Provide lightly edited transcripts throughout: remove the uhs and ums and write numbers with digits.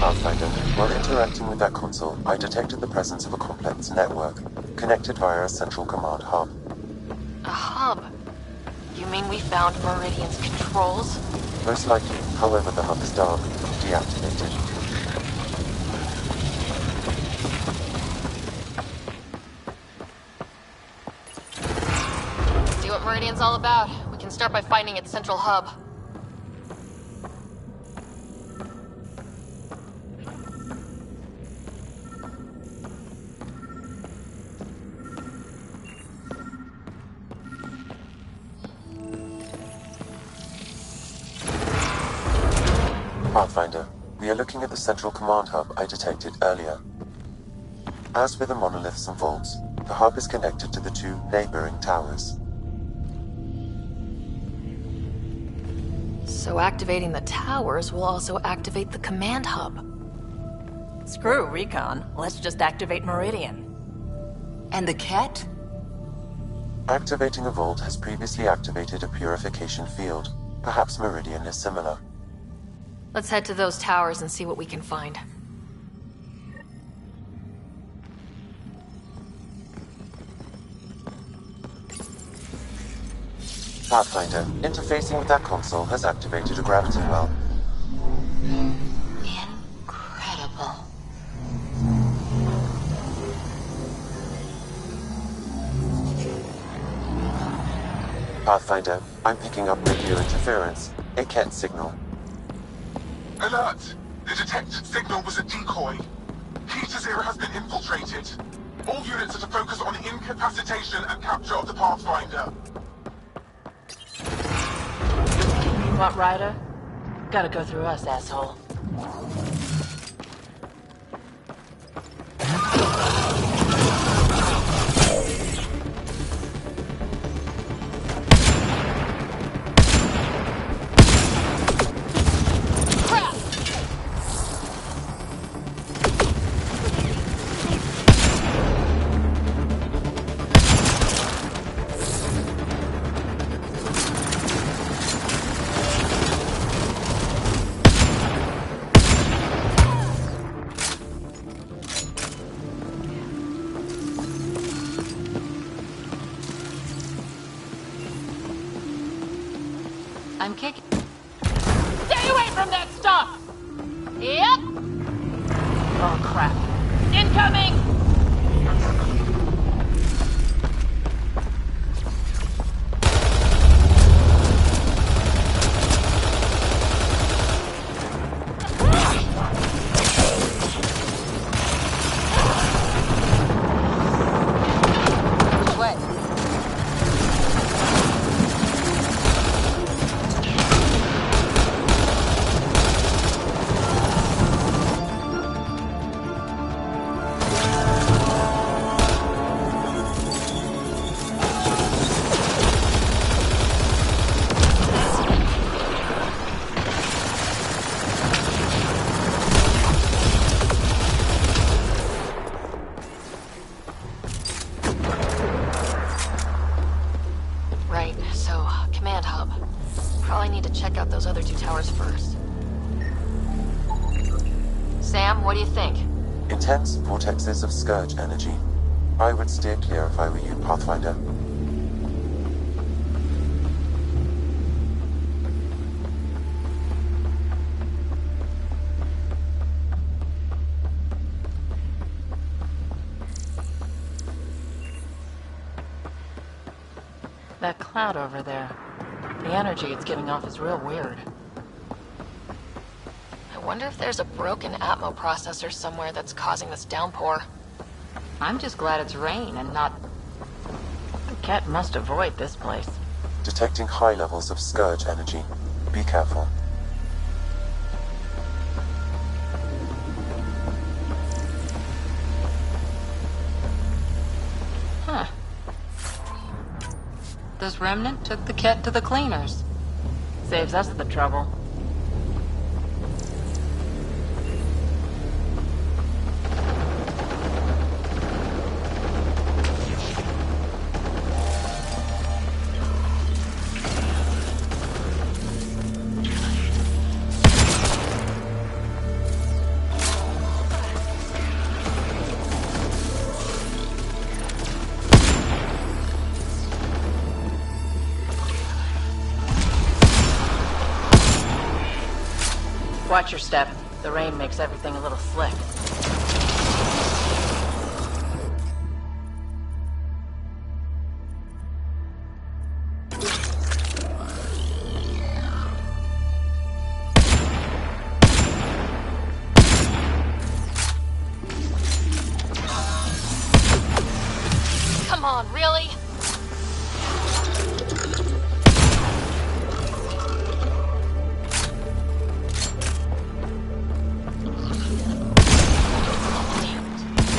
Pathfinder. While interacting with that console, I detected the presence of a complex network, connected via a central command hub. A hub? You mean we found Meridian's controls? Most likely. However, the hub is dark, deactivated. See what Meridian's all about. We can start by finding its central hub. Pathfinder, we are looking at the central command hub I detected earlier. As with the monoliths and vaults, the hub is connected to the two neighboring towers. So activating the towers will also activate the command hub. Screw recon. Let's just activate Meridian. And the cat? Activating a vault has previously activated a purification field. Perhaps Meridian is similar. Let's head to those towers and see what we can find. Pathfinder, interfacing with that console has activated a gravity well. Incredible. Pathfinder, I'm picking up radio interference, a Ket signal. Alert! The detected signal was a decoy. Key to Zero has been infiltrated. All units are to focus on incapacitation and capture of the Pathfinder. What, Ryder? Gotta go through us, asshole. I'm kicking. Stay away from that stuff! Yep! Oh, crap. Incoming! Which way? Right, so, command hub. Probably need to check out those other two towers first. Sam, what do you think? Intense vortexes of scourge energy. I would steer clear if I were you, Pathfinder. That cloud over there. The energy it's giving off is real weird. I wonder if there's a broken Atmo processor somewhere that's causing this downpour. I'm just glad it's rain and not... The cat must avoid this place. Detecting high levels of scourge energy. Be careful. Huh. This remnant took the cat to the cleaners. Saves us the trouble. Watch your step. The rain makes everything a little slick. Come on, really?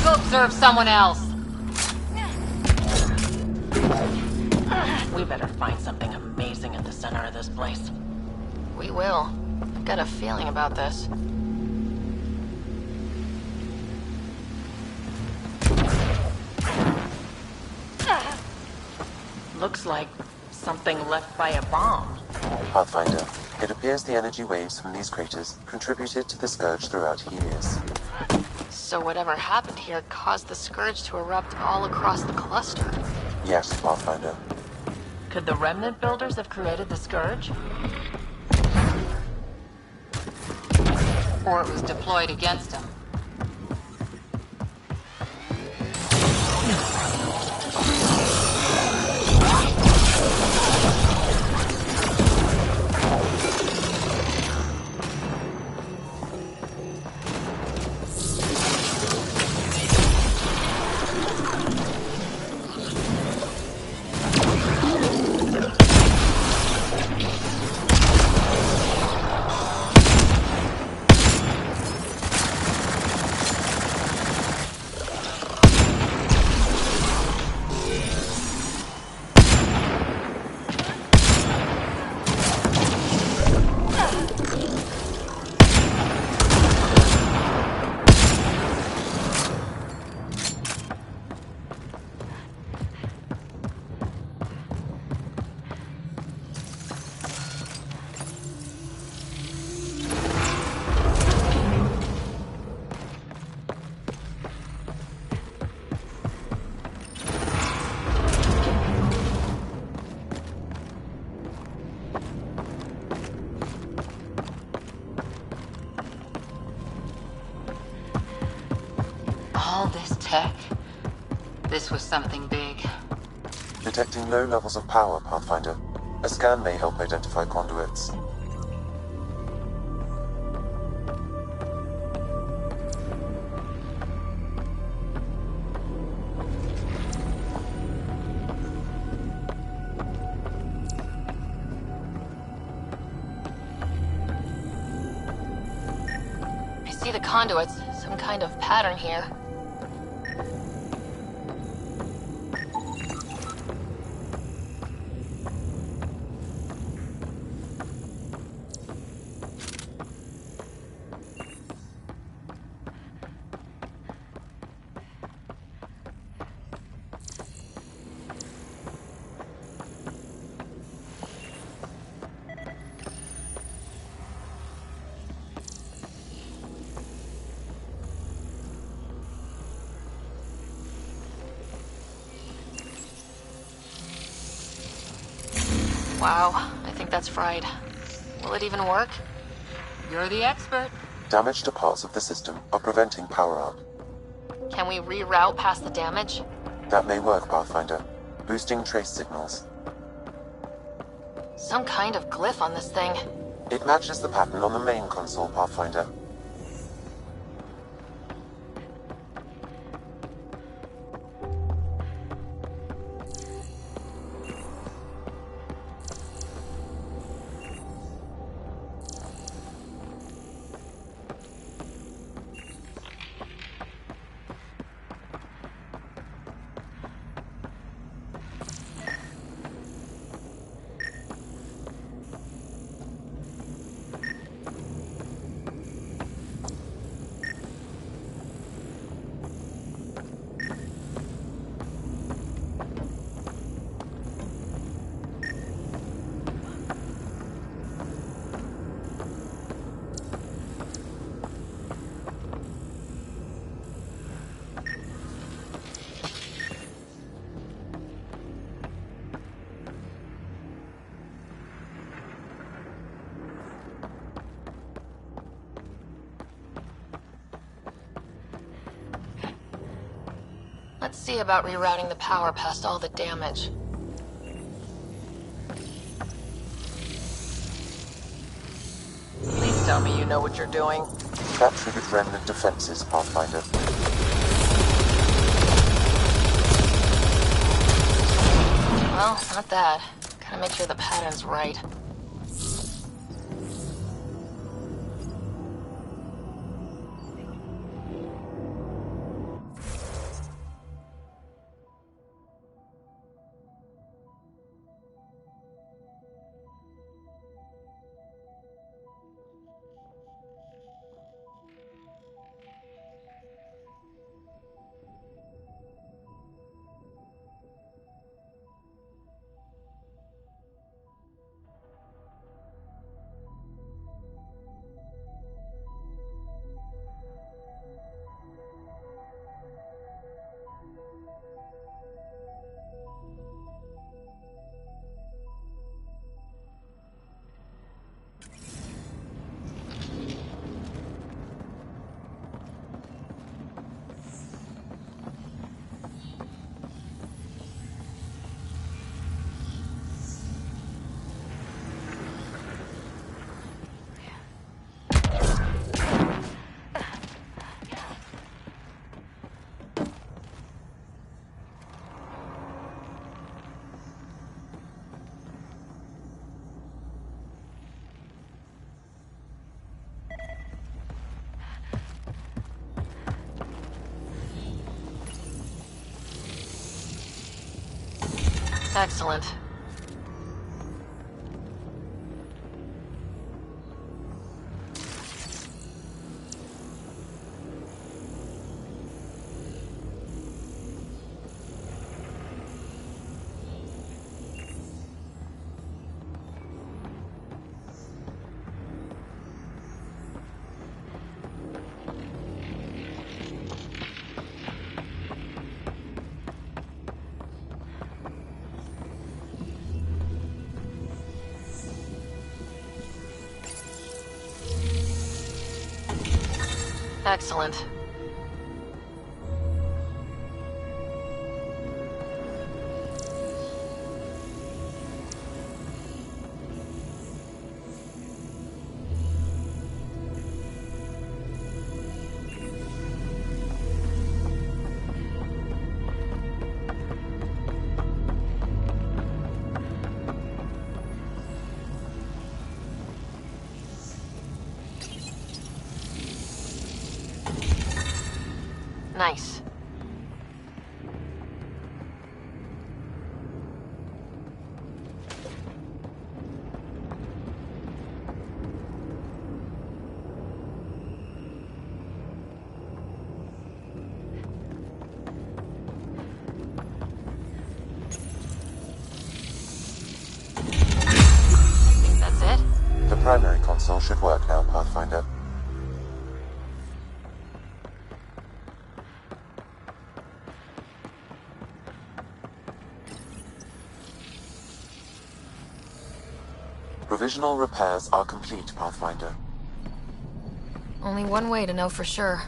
Go observe someone else. We better find something amazing at the center of this place. We will. I've got a feeling about this. Looks like something left by a bomb. Pathfinder, it appears the energy waves from these craters contributed to the Scourge throughout Helios. So whatever happened here caused the Scourge to erupt all across the cluster. Yes, Pathfinder. Could the Remnant builders have created the Scourge? Or it was deployed against them? All this tech. This was something big. Detecting low levels of power, Pathfinder. A scan may help identify conduits. I see the conduits. Some kind of pattern here. Wow, I think that's fried. Will it even work? You're the expert. Damage to parts of the system are preventing power-up. Can we reroute past the damage? That may work, Pathfinder. Boosting trace signals. Some kind of glyph on this thing. It matches the pattern on the main console, Pathfinder. Let's see about rerouting the power past all the damage. Please tell me you know what you're doing. That triggered remnant defenses, Pathfinder. Well, not that. Gotta make sure the pattern's right. Excellent. Excellent. Nice. That's it? The primary console should work now, Pathfinder. Provisional repairs are complete, Pathfinder. Only one way to know for sure.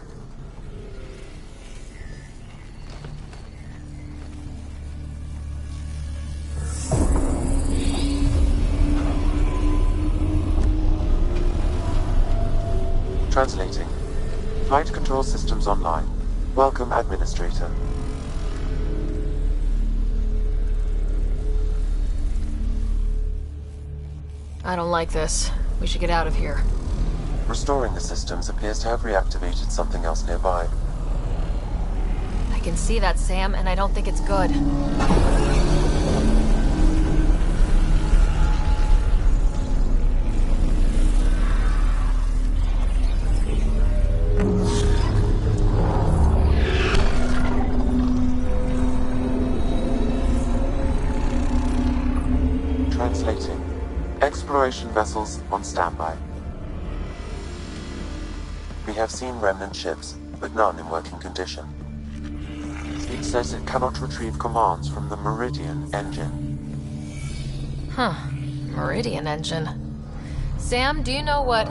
Translating. Flight control systems online. Welcome, Administrator. I don't like this. We should get out of here. Restoring the systems appears to have reactivated something else nearby. I can see that, Sam, and I don't think it's good. Translating. Exploration vessels on standby. We have seen remnant ships, but none in working condition. It says it cannot retrieve commands from the Meridian engine. Huh. Meridian engine. Sam, do you know what...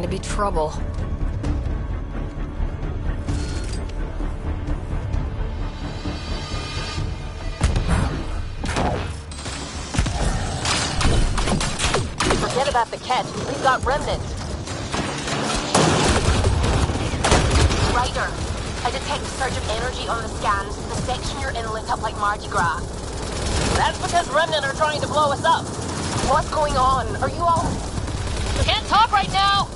to be trouble. Forget about the catch. We've got remnants. Ryder, I detect a surge of energy on the scans. The section you're in lit up like Mardi Gras. That's because remnant are trying to blow us up. What's going on? Are you all... Can't talk right now!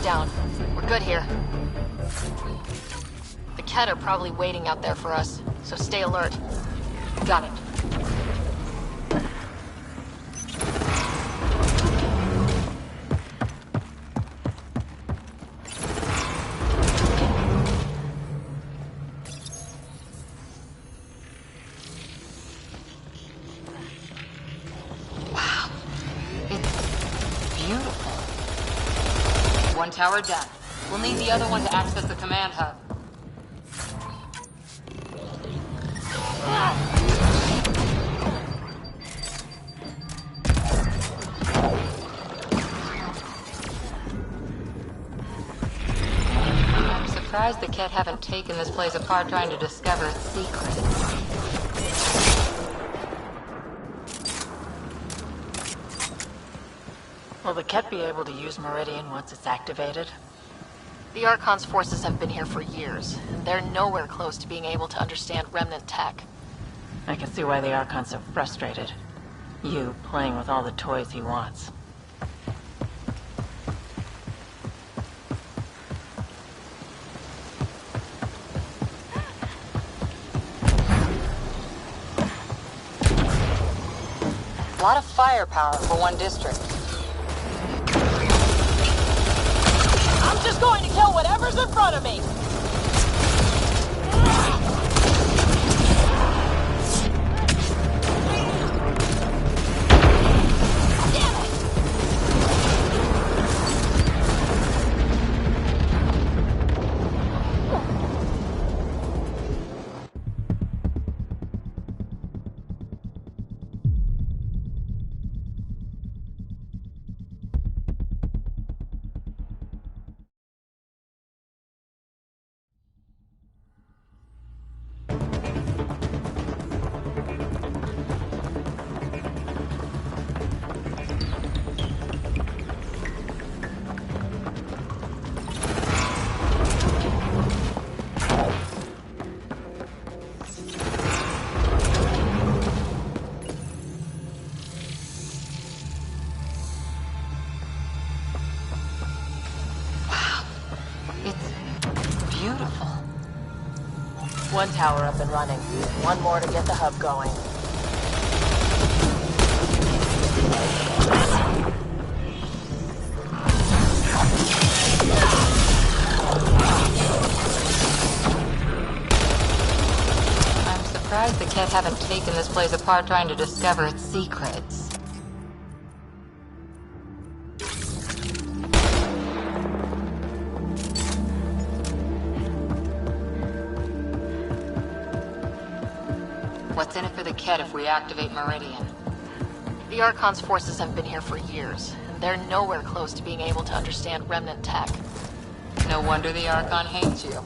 Down. We're good here. The Ket are probably waiting out there for us, so stay alert. Got it. Wow. It's beautiful. One tower down. We'll need the other one to access the command hub. I'm surprised the Ket haven't taken this place apart trying to discover its secrets. Will the Ket be able to use Meridian once it's activated? The Archon's forces have been here for years, and they're nowhere close to being able to understand remnant tech. I can see why the Archon's so frustrated. You playing with all the toys he wants. A lot of firepower for one district. I'm just going to kill whatever's in front of me! Beautiful. One tower up and running. One more to get the hub going. surprised the Ket haven't taken this place apart trying to discover its secrets. What's in it for the Ket if we activate Meridian? The Archon's forces have been here for years, and they're nowhere close to being able to understand remnant tech. No wonder the Archon hates you.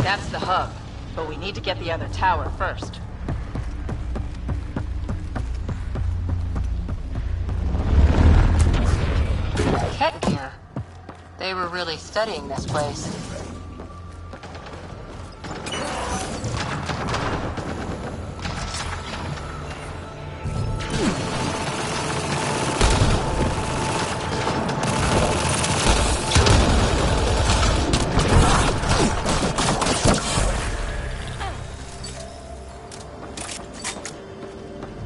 That's the hub, but we need to get the other tower first. Ket gear. They were really studying this place.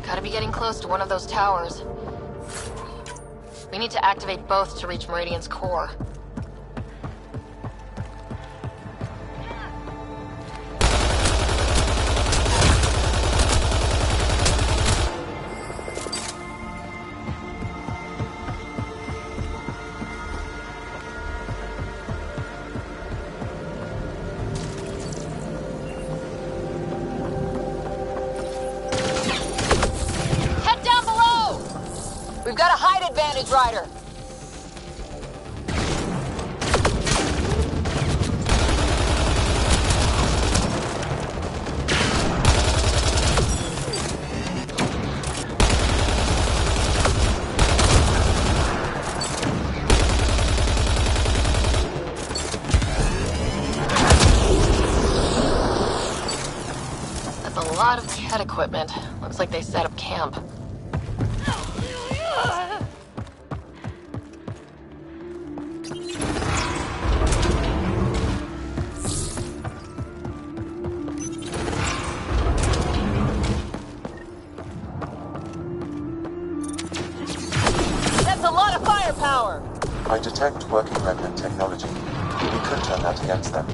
Gotta be getting close to one of those towers. We need to activate both to reach Meridian's core. Head down below! We've got a height advantage, Ryder. That's a lot of Ket equipment. Looks like they set up camp. That's a lot of firepower! I detect working remnant technology. We could turn that against them.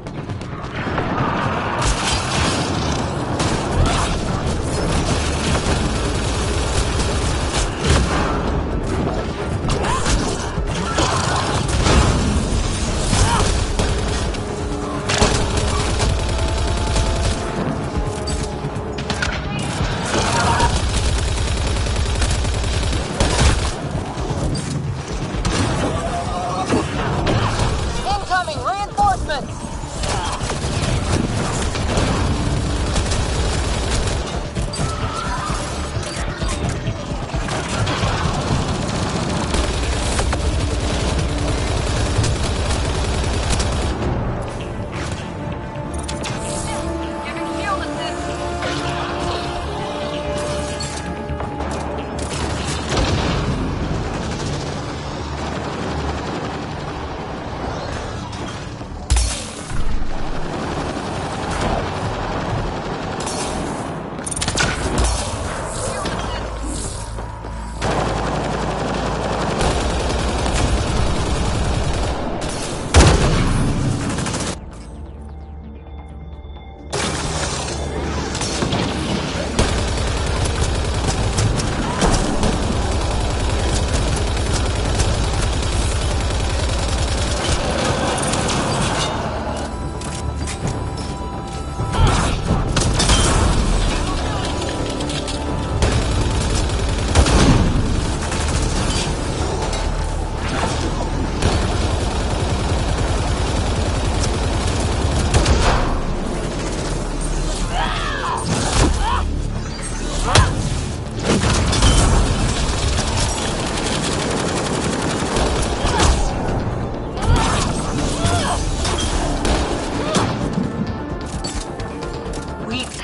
Incoming reinforcements!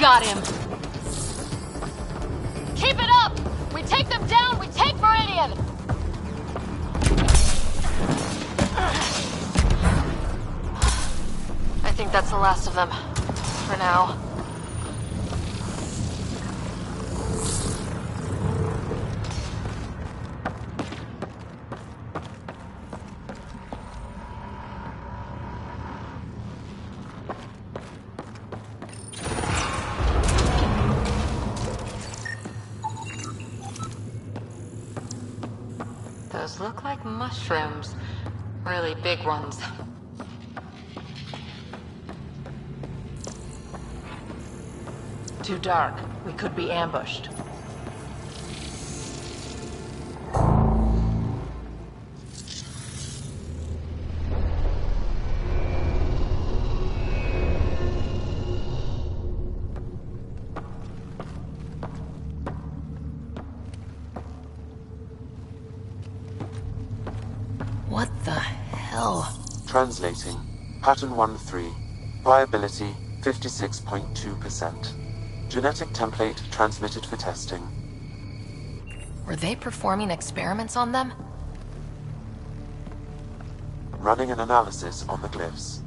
got him. Keep it up! We take them down, we take Meridian! I think that's the last of them. For now. Those look like mushrooms. Really big ones. Too dark. We could be ambushed. What the hell? Translating. Pattern 1-3. Viability 56.2%. Genetic template transmitted for testing. Were they performing experiments on them? Running an analysis on the glyphs.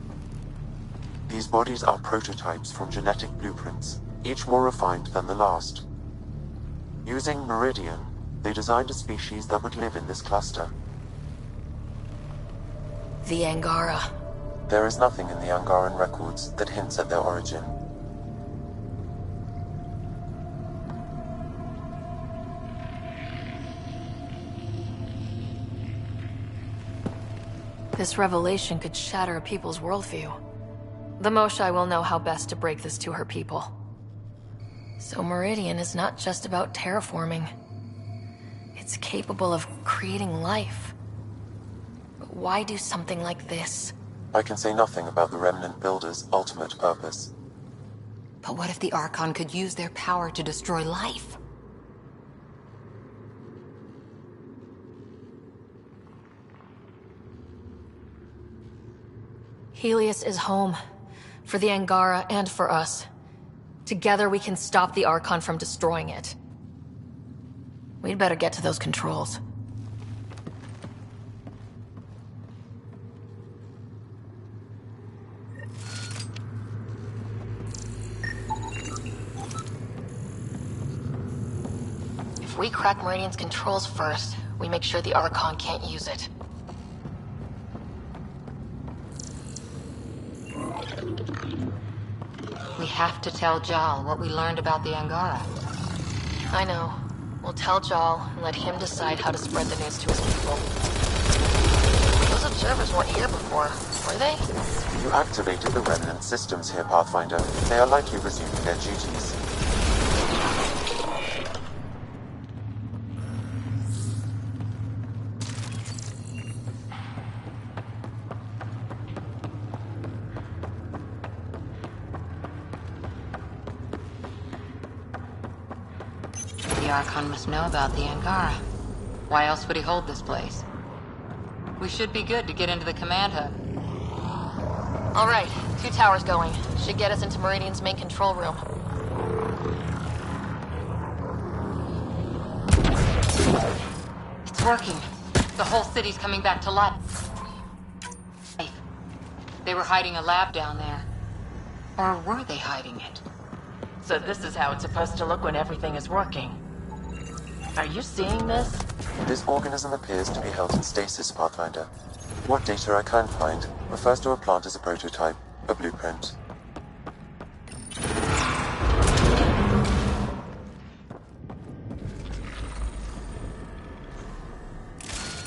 These bodies are prototypes from genetic blueprints, each more refined than the last. Using Meridian, they designed a species that would live in this cluster. The Angara. There is nothing in the Angaran records that hints at their origin. This revelation could shatter a people's worldview. The Moshai will know how best to break this to her people. So Meridian is not just about terraforming. It's capable of creating life. But why do something like this? I can say nothing about the Remnant Builder's ultimate purpose. But what if the Archon could use their power to destroy life? Helios is home. For the Angara and for us. Together we can stop the Archon from destroying it. We'd better get to those controls. If we crack Meridian's controls first, we make sure the Archon can't use it. We have to tell Jal what we learned about the Angara. I know. We'll tell Jal and let him decide how to spread the news to his people. Those observers weren't here before, were they? You activated the Remnant systems here, Pathfinder. They are likely resuming their duties. The Archon must know about the Angara. Why else would he hold this place? We should be good to get into the command hub. All right, 2 towers going. Should get us into Meridian's main control room. It's working. The whole city's coming back to life. They were hiding a lab down there. Or were they hiding it? So this is how it's supposed to look when everything is working. Are you seeing this? This organism appears to be held in stasis, Pathfinder. What data I can find refers to a plant as a prototype, a blueprint.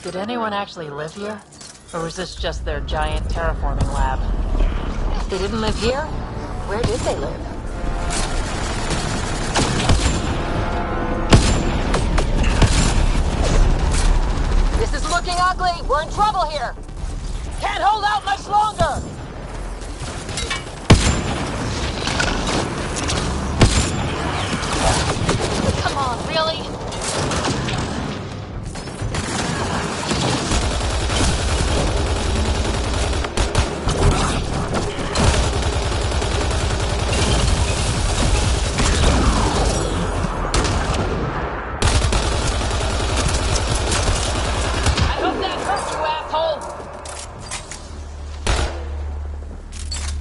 Did anyone actually live here? Or was this just their giant terraforming lab? If they didn't live here, where did they live? This is looking ugly! We're in trouble here! Can't hold out much longer! Come on, really?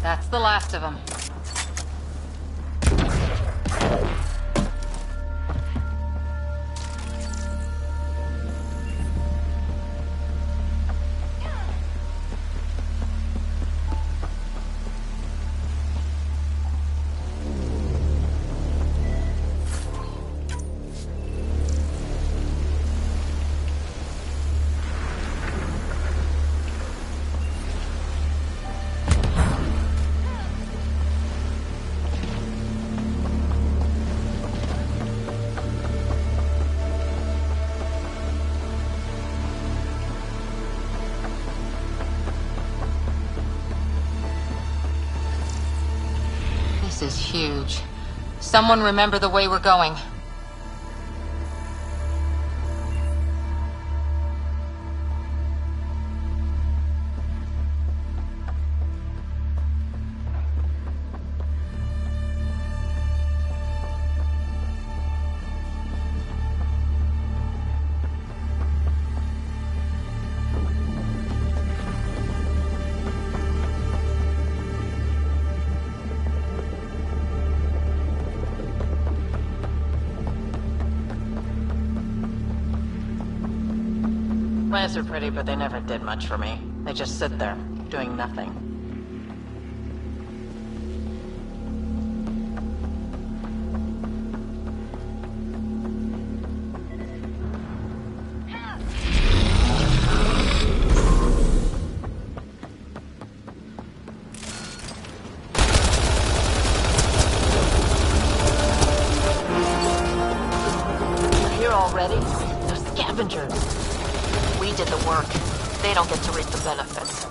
That's the last of them. This is huge. Someone remember the way we're going. Plants are pretty, but they never did much for me. They just sit there, doing nothing. You're here already? Those scavengers. We did the work. They don't get to reap the benefits.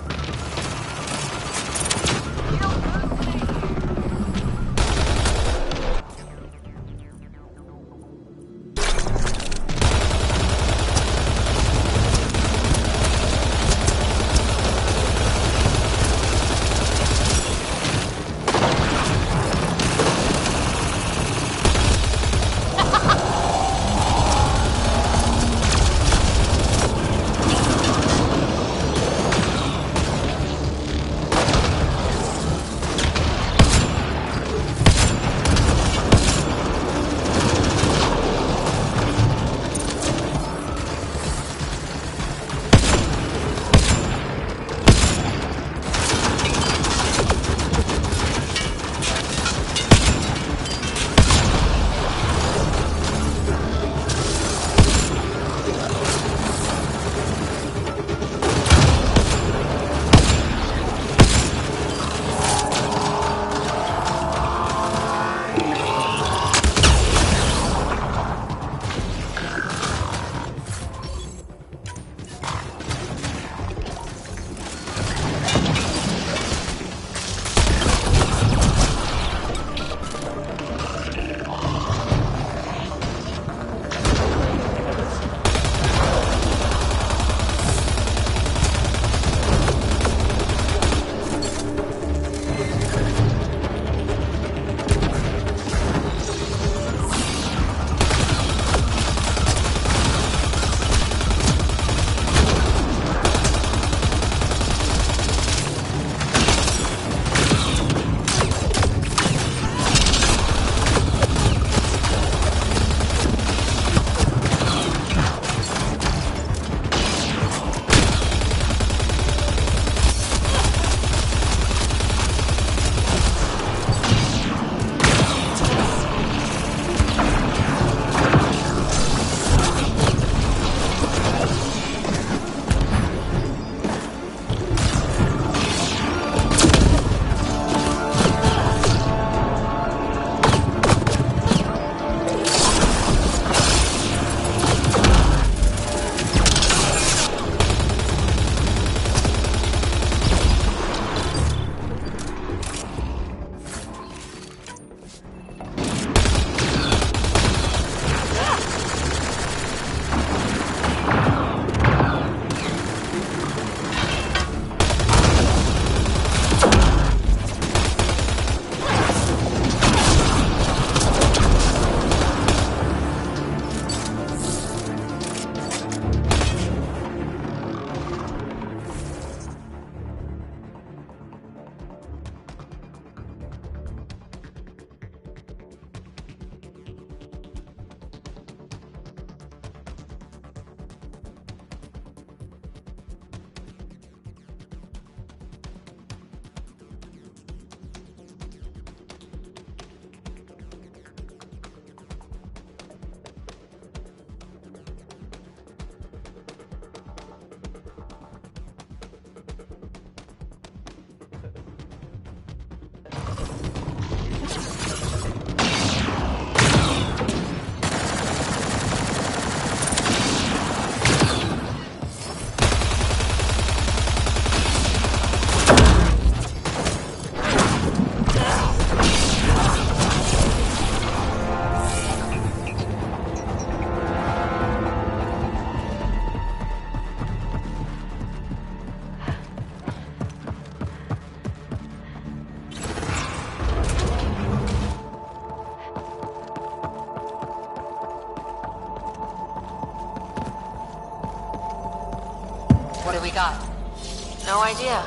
you got? No idea.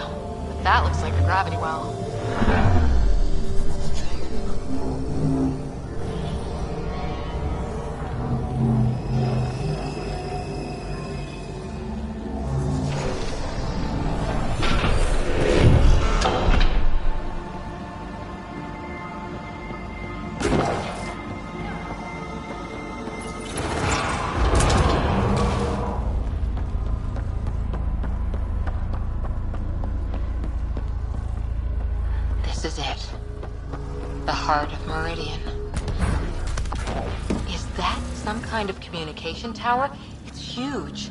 But that looks like a gravity well. This is it. The heart of Meridian. Is that some kind of communication tower? It's huge.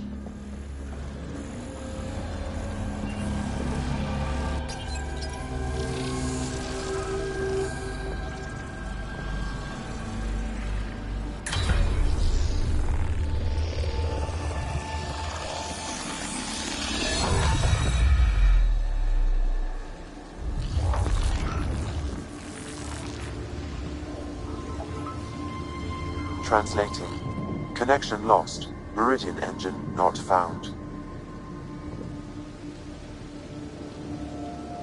Translating. Connection lost. Meridian engine not found.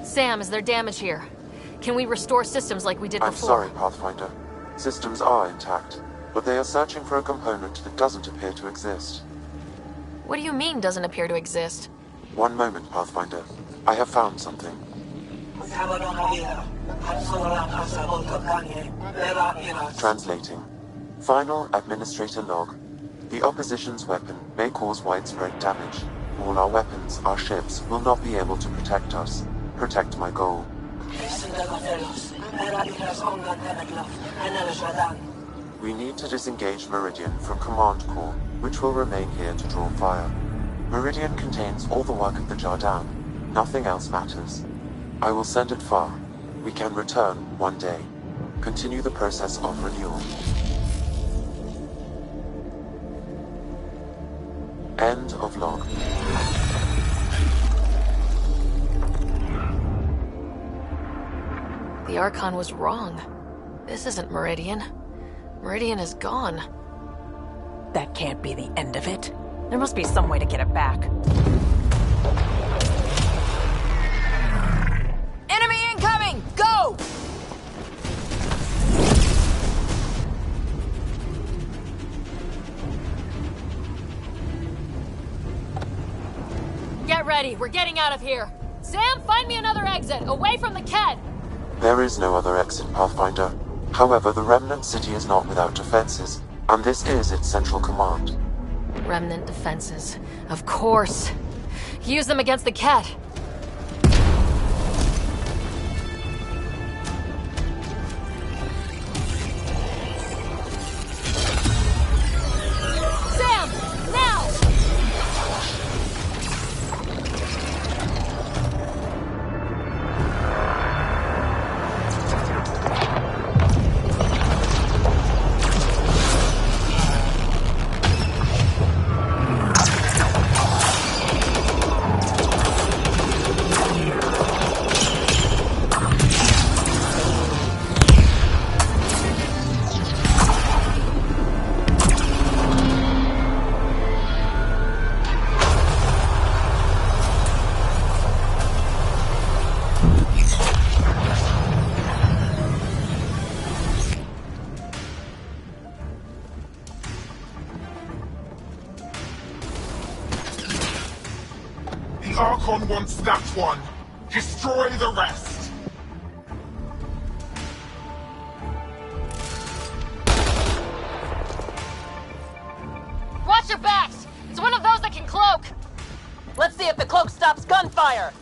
Sam, is there damage here? Can we restore systems like we did I'm before? sorry, Pathfinder. Systems are intact, but they are searching for a component that doesn't appear to exist. What do you mean doesn't appear to exist? One moment, Pathfinder. I have found something. Translating. Final Administrator log. The opposition's weapon may cause widespread damage. All our weapons, our ships, will not be able to protect us. Protect my goal. We need to disengage Meridian from Command Core, which will remain here to draw fire. Meridian contains all the work of the Jardan. Nothing else matters. I will send it far. We can return one day. Continue the process of renewal. End of log. The Archon was wrong. This isn't Meridian. Meridian is gone. That can't be the end of it. There must be some way to get it back. Enemy incoming! Go! Get ready, we're getting out of here. Sam, find me another exit, away from the Ked. There is no other exit, Pathfinder. However, the Remnant City is not without defenses, and this is its central command. Remnant defenses. Of course. Use them against the Ked. Sam! Now! The Archon wants that one. Destroy the rest. Watch your backs! It's one of those that can cloak! Let's see if the cloak stops gunfire!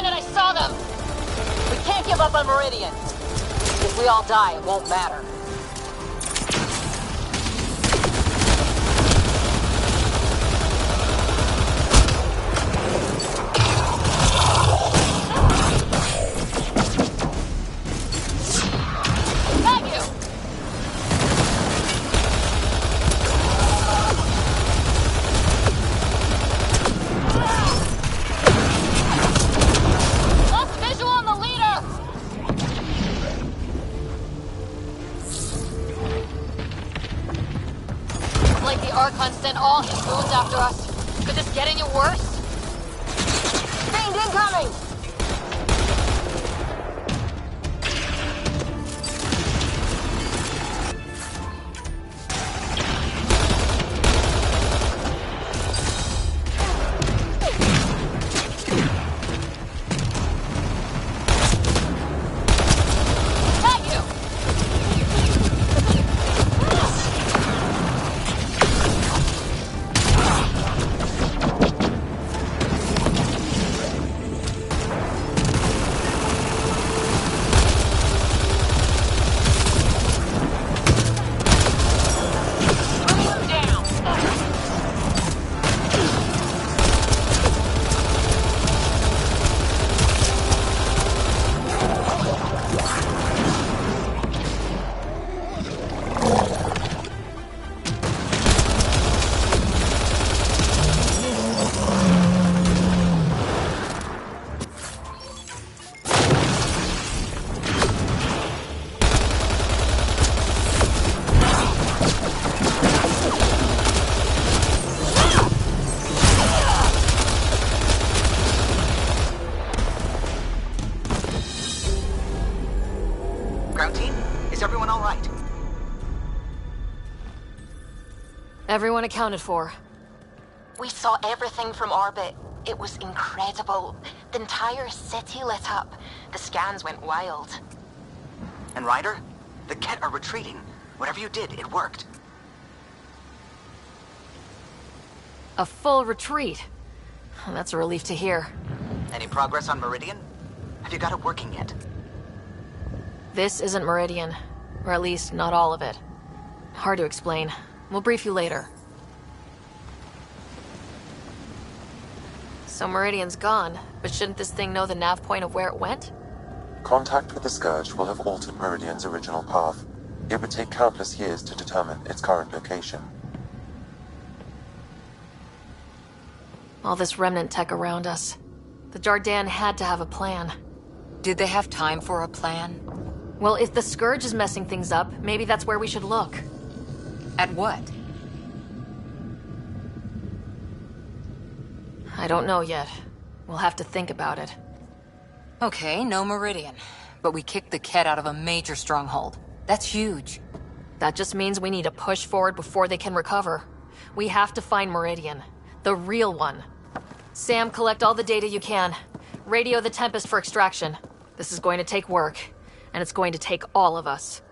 minute I saw them! We can't give up on Meridian. If we all die, it won't matter. Got you! Lost visual on the leader! Like the Archon sent all his goons after us. Could this get any worse? Fiend incoming! Got you! Down! Ground team, is everyone all right? Everyone accounted for. We saw everything from orbit. It was incredible. The entire city lit up. The scans went wild. And Ryder? The Ket are retreating. Whatever you did, it worked. A full retreat. That's a relief to hear. Any progress on Meridian? Have you got it working yet? This isn't Meridian. Or at least, not all of it. Hard to explain. We'll brief you later. So Meridian's gone, but shouldn't this thing know the nav point of where it went? Contact with the Scourge will have altered Meridian's original path. It would take countless years to determine its current location. All this remnant tech around us. The Jardin had to have a plan. Did they have time for a plan? Well, if the Scourge is messing things up, maybe that's where we should look. At what? I don't know yet. We'll have to think about it. Okay, no Meridian. But we kicked the Ket out of a major stronghold. That's huge. That just means we need to push forward before they can recover. We have to find Meridian. The real one. Sam, collect all the data you can. Radio the Tempest for extraction. This is going to take work. And it's going to take all of us.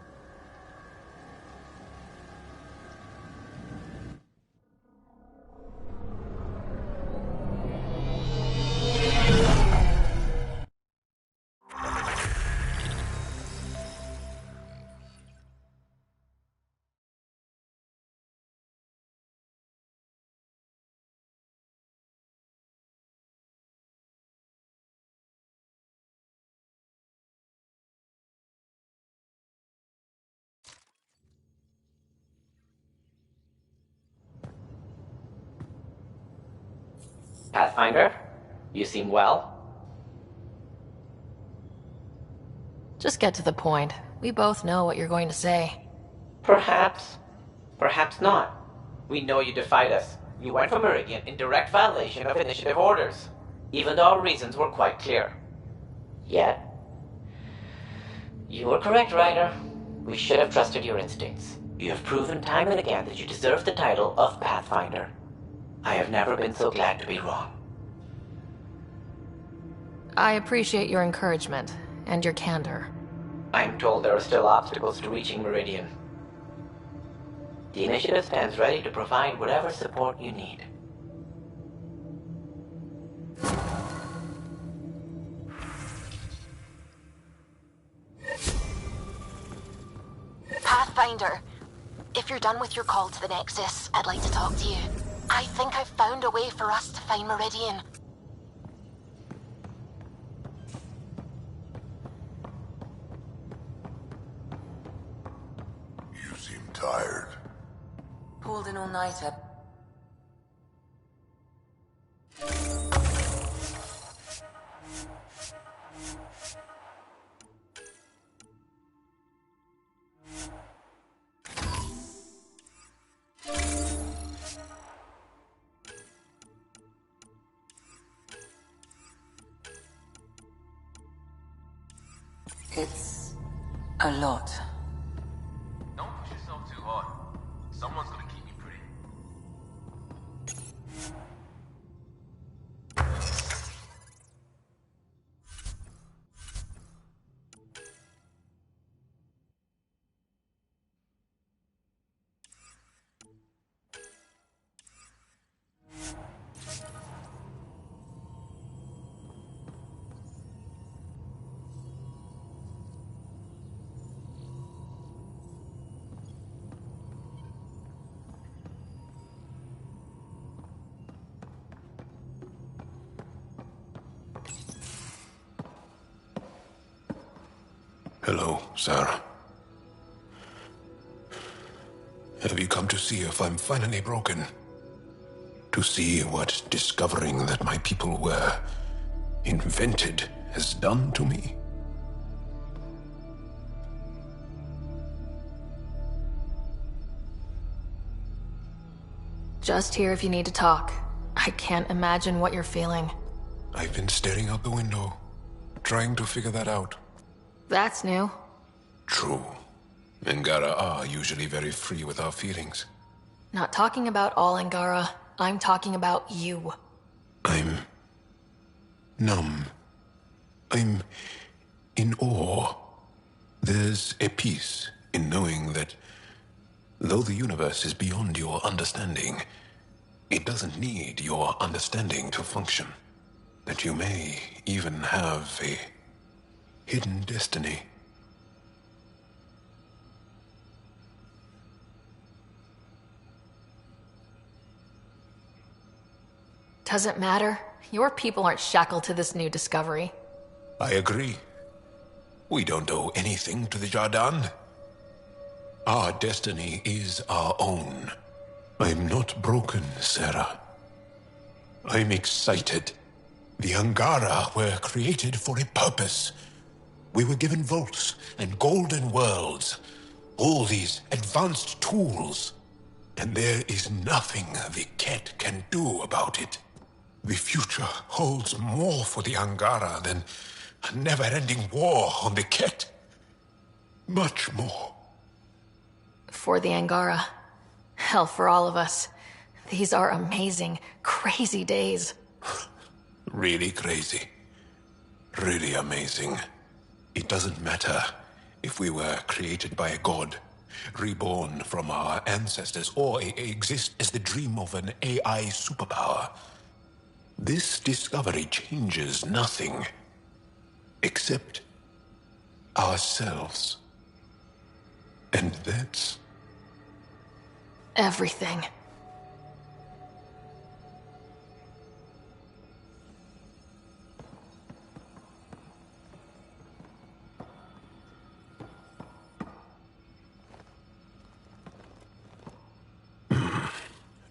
Pathfinder, you seem well. Just get to the point. We both know what you're going to say. Perhaps. Perhaps not. We know you defied us. You went for Meridian in direct violation of initiative orders, even though our reasons were quite clear. Yet, you were correct, Ryder. We should have trusted your instincts. You have proven time and again that you deserve the title of Pathfinder. I have never been so glad to be wrong. I appreciate your encouragement and your candor. I'm told there are still obstacles to reaching Meridian. The initiative stands ready to provide whatever support you need. reminder. If you're done with your call to the Nexus, I'd like to talk to you. I think I've found a way for us to find Meridian. You seem tired. Pulled an all-nighter. It's a lot. Don't push yourself too hard. Someone's gonna keep you pretty. Hello, Sarah. Have you come to see if I'm finally broken? To see what discovering that my people were invented has done to me? Just here if you need to talk. I can't imagine what you're feeling. I've been staring out the window, trying to figure that out. That's new. True. Angara are usually very free with our feelings. Not talking about all Angara. I'm talking about you. I'm numb. I'm in awe. There's a peace in knowing that though the universe is beyond your understanding, it doesn't need your understanding to function. That you may even have a hidden destiny. Doesn't matter. Your people aren't shackled to this new discovery. I agree. We don't owe anything to the Jardan. Our destiny is our own. I'm not broken, Sarah. I'm excited. The Angara were created for a purpose. We were given vaults and golden worlds. All these advanced tools. And there is nothing the Ket can do about it. The future holds more for the Angara than a never-ending war on the Ket. Much more. For the Angara. Hell, for all of us. These are amazing, crazy days. Really crazy. Really amazing. It doesn't matter if we were created by a god, reborn from our ancestors, or exist as the dream of an AI superpower. This discovery changes nothing except ourselves. And that's everything.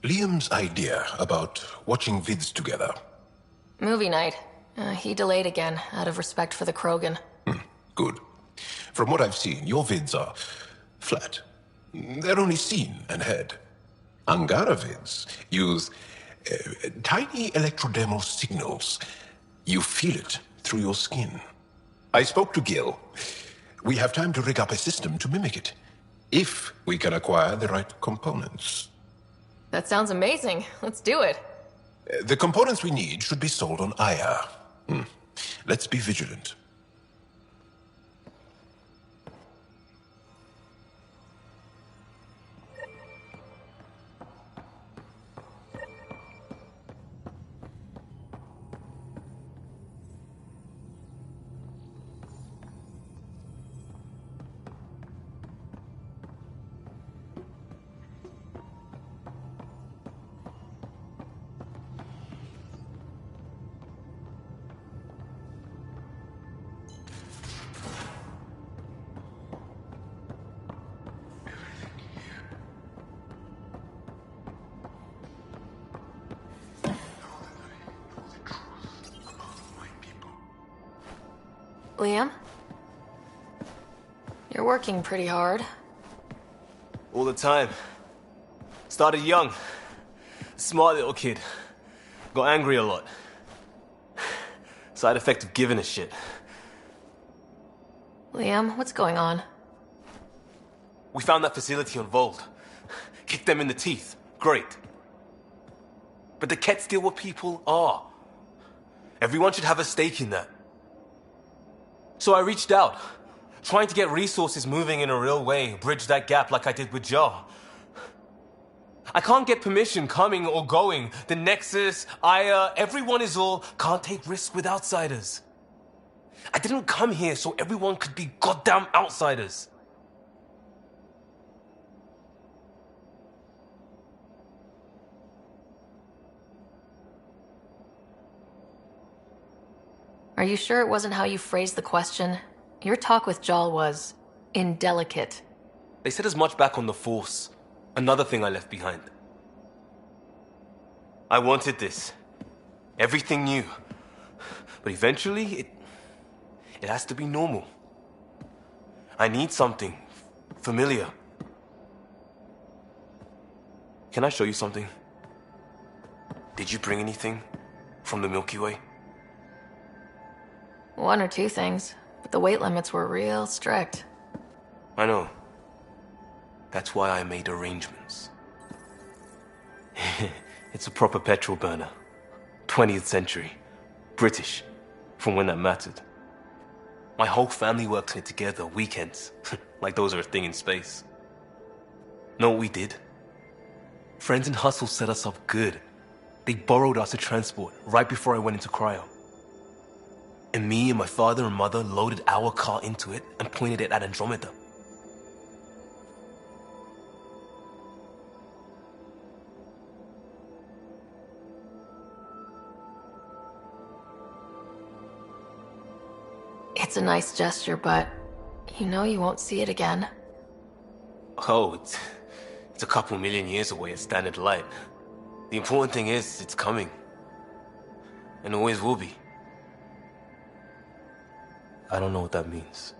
Liam's idea about watching vids together. Movie night. He delayed again, out of respect for the Krogan. Good. From what I've seen, your vids are flat. They're only seen and heard. Angara vids use tiny electrodermal signals. You feel it through your skin. I spoke to Gil. We have time to rig up a system to mimic it, if we can acquire the right components. That sounds amazing. Let's do it. The components we need should be sold on Aya. Let's be vigilant. Liam? You're working pretty hard. All the time. Started young. Smart little kid. Got angry a lot. Side effect of giving a shit. Liam, what's going on? We found that facility on Vold. Kicked them in the teeth. Great. But the Ket's still what people are. Everyone should have a stake in that. So I reached out, trying to get resources moving in a real way, bridge that gap like I did with Jar. I can't get permission coming or going. The Nexus, Aya, everyone is all can't take risks with outsiders. I didn't come here so everyone could be goddamn outsiders. Are you sure it wasn't how you phrased the question? Your talk with Jal was indelicate. They said as much back on the Force. Another thing I left behind. I wanted this. Everything new. But eventually, it has to be normal. I need something familiar. Can I show you something? Did you bring anything from the Milky Way? One or two things, but the weight limits were real strict. I know. That's why I made arrangements. It's a proper petrol burner. 20th century. British. From when that mattered. My whole family worked on it together, weekends. Like those are a thing in space. Know what we did? Friends in Hustle set us up good. They borrowed us to transport right before I went into cryo. And me and my father and mother loaded our car into it and pointed it at Andromeda. It's a nice gesture, but you know you won't see it again. Oh, it's a couple million years away at standard light. The important thing is, it's coming. And always will be. I don't know what that means.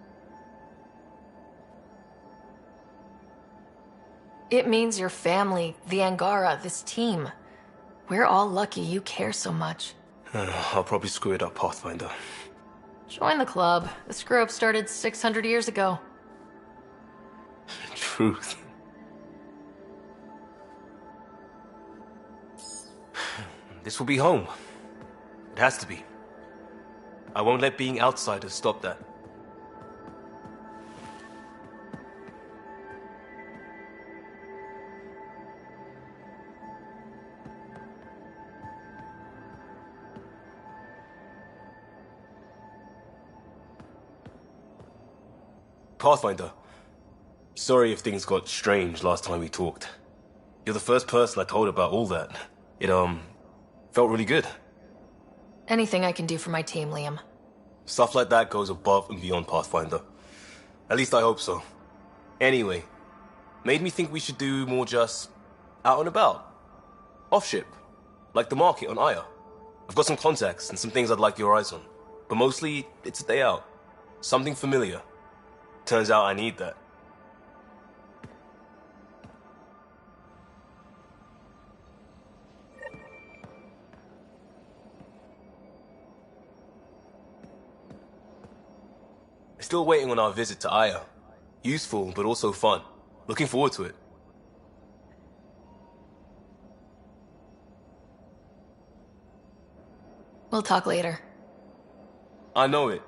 It means your family, the Angara, this team. We're all lucky you care so much. I'll probably screw it up, Pathfinder. Join the club. The screw-up started 600 years ago. Truth. This will be home. It has to be. I won't let being outsiders stop that. Pathfinder, sorry if things got strange last time we talked. You're the first person I told about all that. It, felt really good. Anything I can do for my team, Liam. Stuff like that goes above and beyond Pathfinder. At least I hope so. Anyway, made me think we should do more just out and about. Off-ship. Like the market on Aya. I've got some contacts and some things I'd like your eyes on. But mostly, it's a day out. Something familiar. Turns out I need that. Still waiting on our visit to Aya. Useful, but also fun. Looking forward to it. We'll talk later. I know it.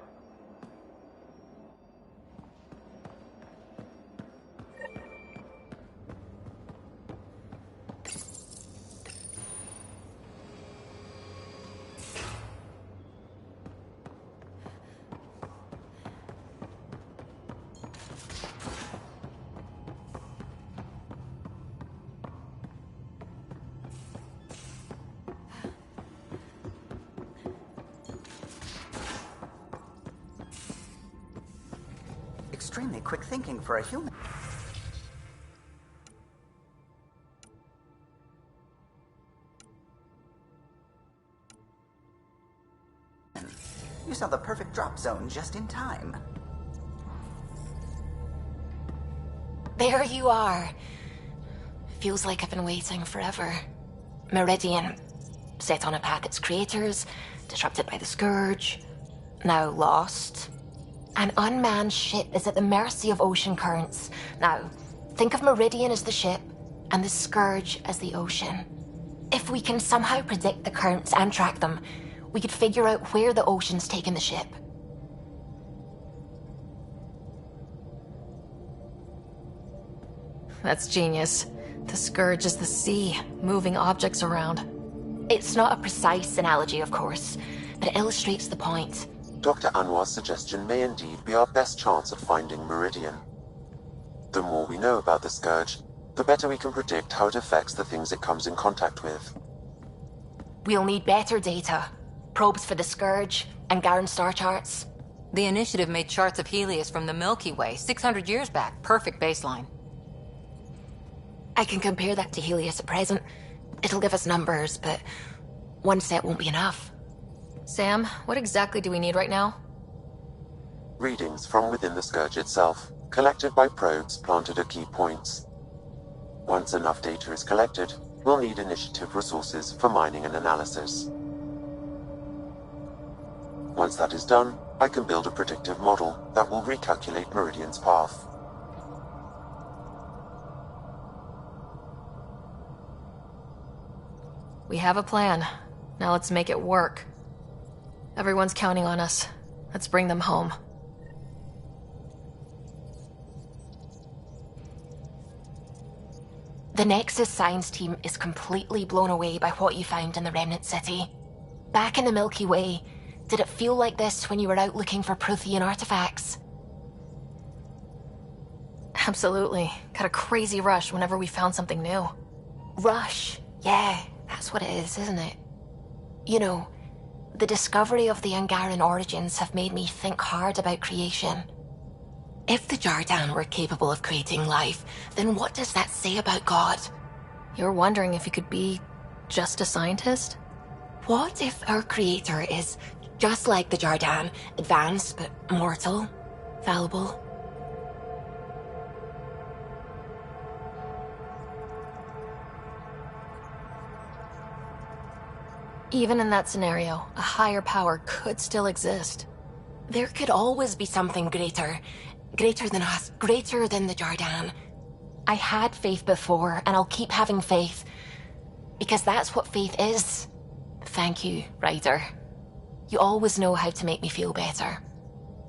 Extremely quick thinking for a human. You sound the perfect perfect drop zone just in time. There you are. Feels like I've been waiting forever. Meridian, set on a path its creators, disrupted by the Scourge, now lost. An unmanned ship is at the mercy of ocean currents. Now, think of Meridian as the ship, and the Scourge as the ocean. If we can somehow predict the currents and track them, we could figure out where the ocean's taken the ship. That's genius. The Scourge is the sea, moving objects around. It's not a precise analogy, of course, but it illustrates the point. Dr. Anwar's suggestion may indeed be our best chance at finding Meridian. The more we know about the Scourge, the better we can predict how it affects the things it comes in contact with. We'll need better data. Probes for the Scourge, and Garen star charts. The Initiative made charts of Helios from the Milky Way 600 years back. Perfect baseline. I can compare that to Helios at present. It'll give us numbers, but one set won't be enough. Sam, what exactly do we need right now? Readings from within the Scourge itself, collected by probes planted at key points. Once enough data is collected, we'll need Initiative resources for mining and analysis. Once that is done, I can build a predictive model that will recalculate Meridian's path. We have a plan. Now let's make it work. Everyone's counting on us. Let's bring them home. The Nexus science team is completely blown away by what you found in the Remnant City. Back in the Milky Way, did it feel like this when you were out looking for Prothean artifacts? Absolutely. Got a crazy rush whenever we found something new. Rush? Yeah, that's what it is, isn't it? You know, the discovery of the Angaran origins have made me think hard about creation. If the Jardan were capable of creating life, then what does that say about God? You're wondering if he could be just a scientist? What if our creator is just like the Jardan, advanced but mortal, fallible? Even in that scenario, a higher power could still exist. There could always be something greater. Greater than us, greater than the Jardan. I had faith before, and I'll keep having faith. Because that's what faith is. Thank you, Ryder. You always know how to make me feel better.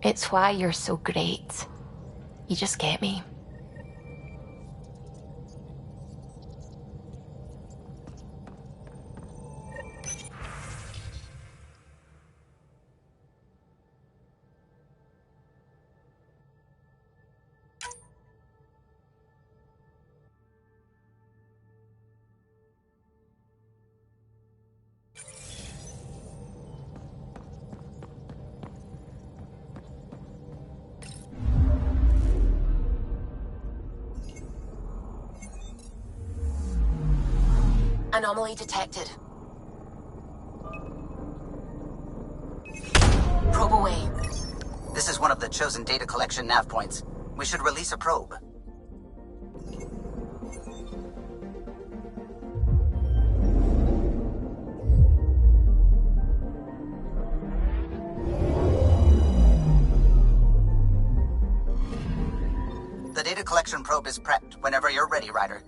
It's why you're so great. You just get me. Anomaly detected. Probe away. This is one of the chosen data collection nav points. We should release a probe. The data collection probe is prepped whenever you're ready, Ryder.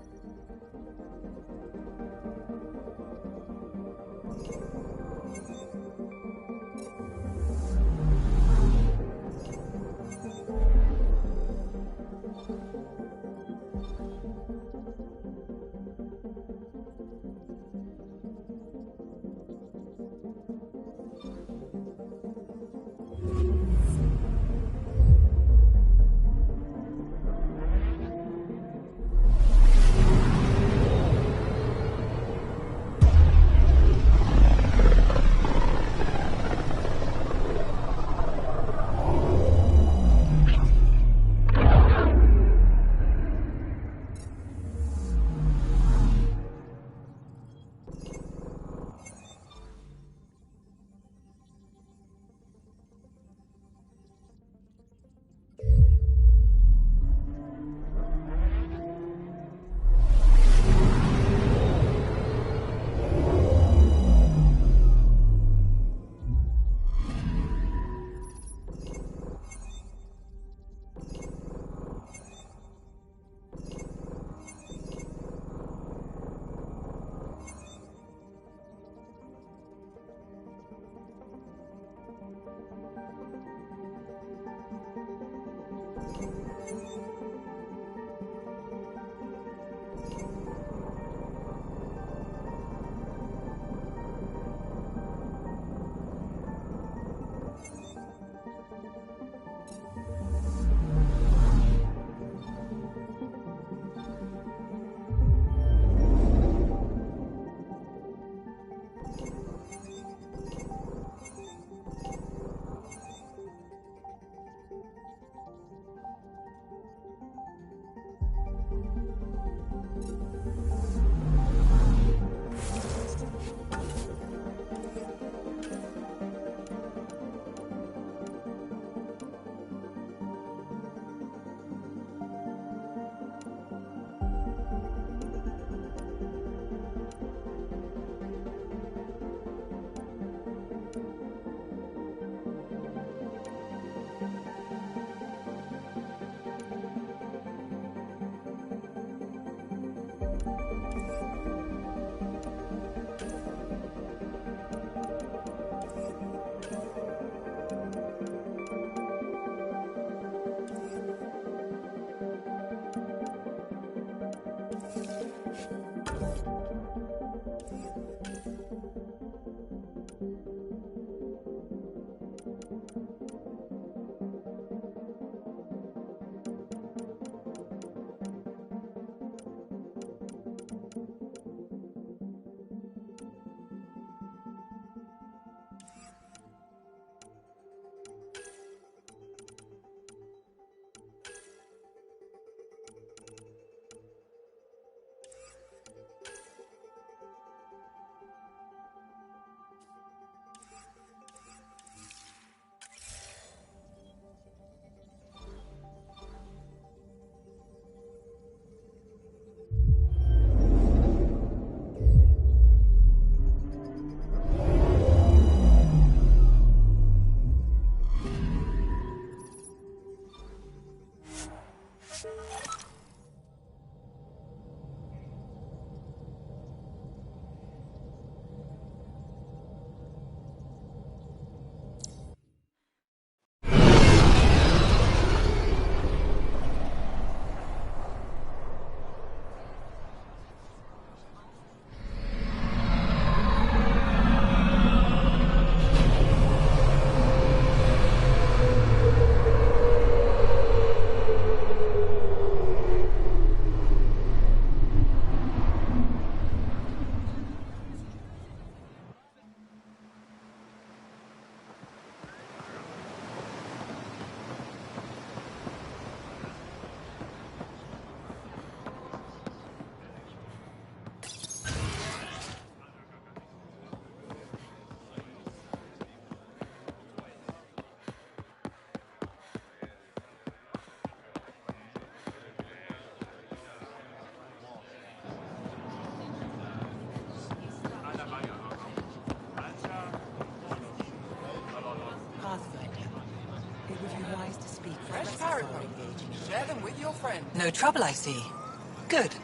Share them with your friends. No trouble, I see. Good.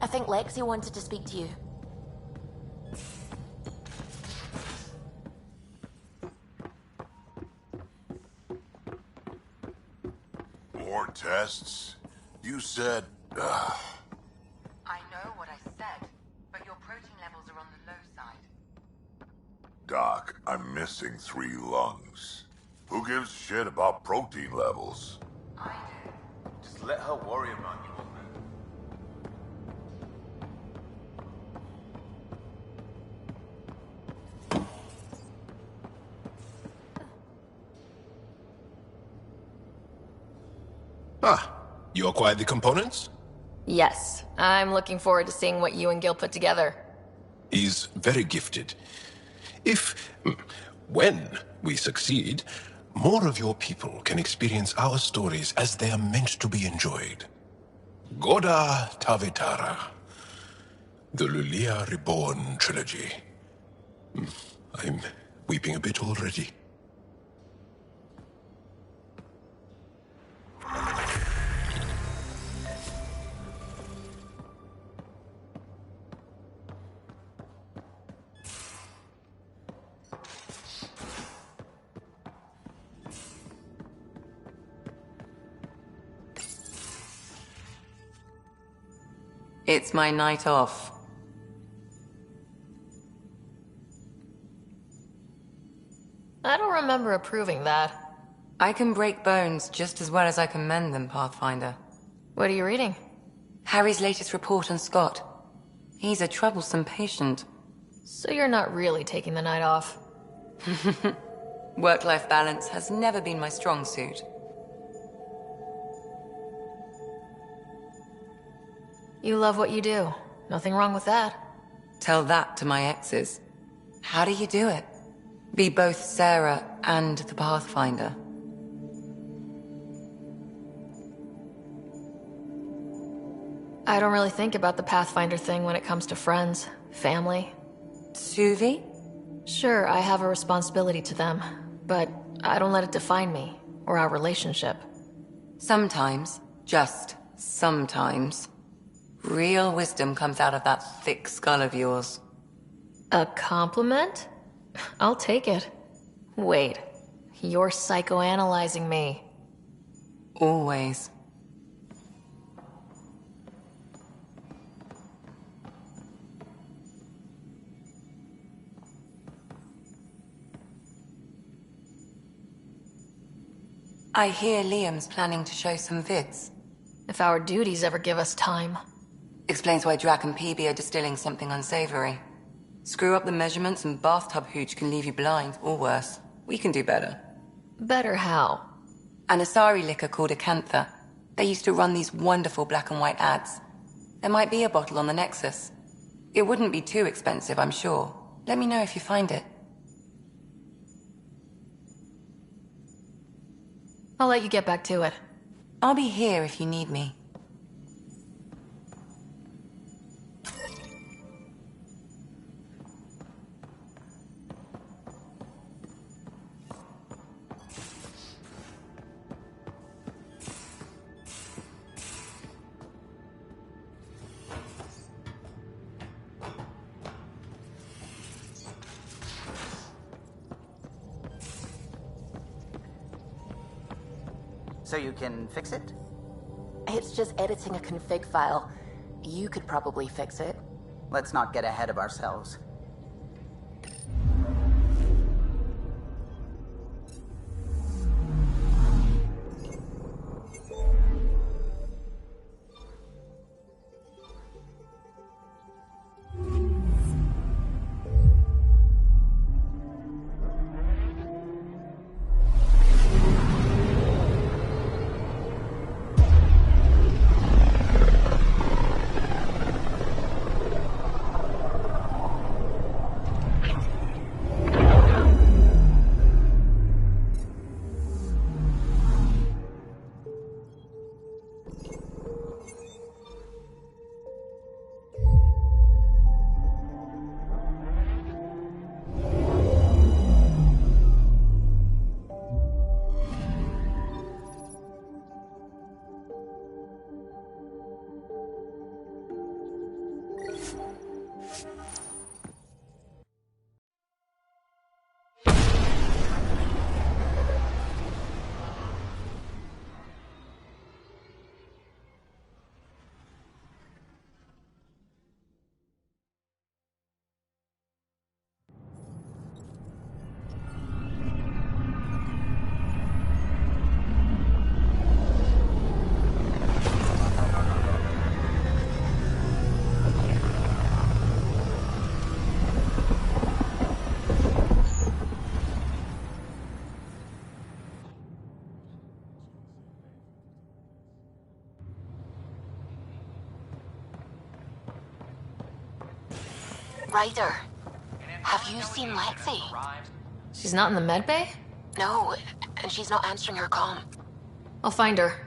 think Lexi wanted to speak to you. More tests? You said... I know what I said, but your protein levels are on the low side. Doc, I'm missing 3 lungs. Who gives a shit about protein levels? I do. Just let her worry about you, old man. Ah, you acquired the components? Yes, I'm looking forward to seeing what you and Gil put together. He's very gifted. When we succeed, more of your people can experience our stories as they are meant to be enjoyed. Goda Tavitara. The Lulia Reborn trilogy. I'm weeping a bit already. It's my night off. I don't remember approving that. I can break bones just as well as I can mend them, Pathfinder. What are you reading? Harry's latest report on Scott. He's a troublesome patient. So you're not really taking the night off? Work-life balance has never been my strong suit. You love what you do. Nothing wrong with that. Tell that to my exes. How do you do it? Be both Sarah and the Pathfinder. I don't really think about the Pathfinder thing when it comes to friends, family. Suvi? Sure, I have a responsibility to them, but I don't let it define me, or our relationship. Sometimes, just sometimes, real wisdom comes out of that thick skull of yours. A compliment? I'll take it. Wait, you're psychoanalyzing me. Always. I hear Liam's planning to show some vids. If our duties ever give us time. Explains why Drac and PB are distilling something unsavory. Screw up the measurements and bathtub hooch can leave you blind, or worse. We can do better. Better how? An Asari liquor called Acantha. They used to run these wonderful black and white ads. There might be a bottle on the Nexus. It wouldn't be too expensive, I'm sure. Let me know if you find it. I'll let you get back to it. I'll be here if you need me. So you can fix it? It's just editing a config file. You could probably fix it. Let's not get ahead of ourselves. Ryder, have you seen Lexi? She's not in the med bay? No, and she's not answering her comm. I'll find her.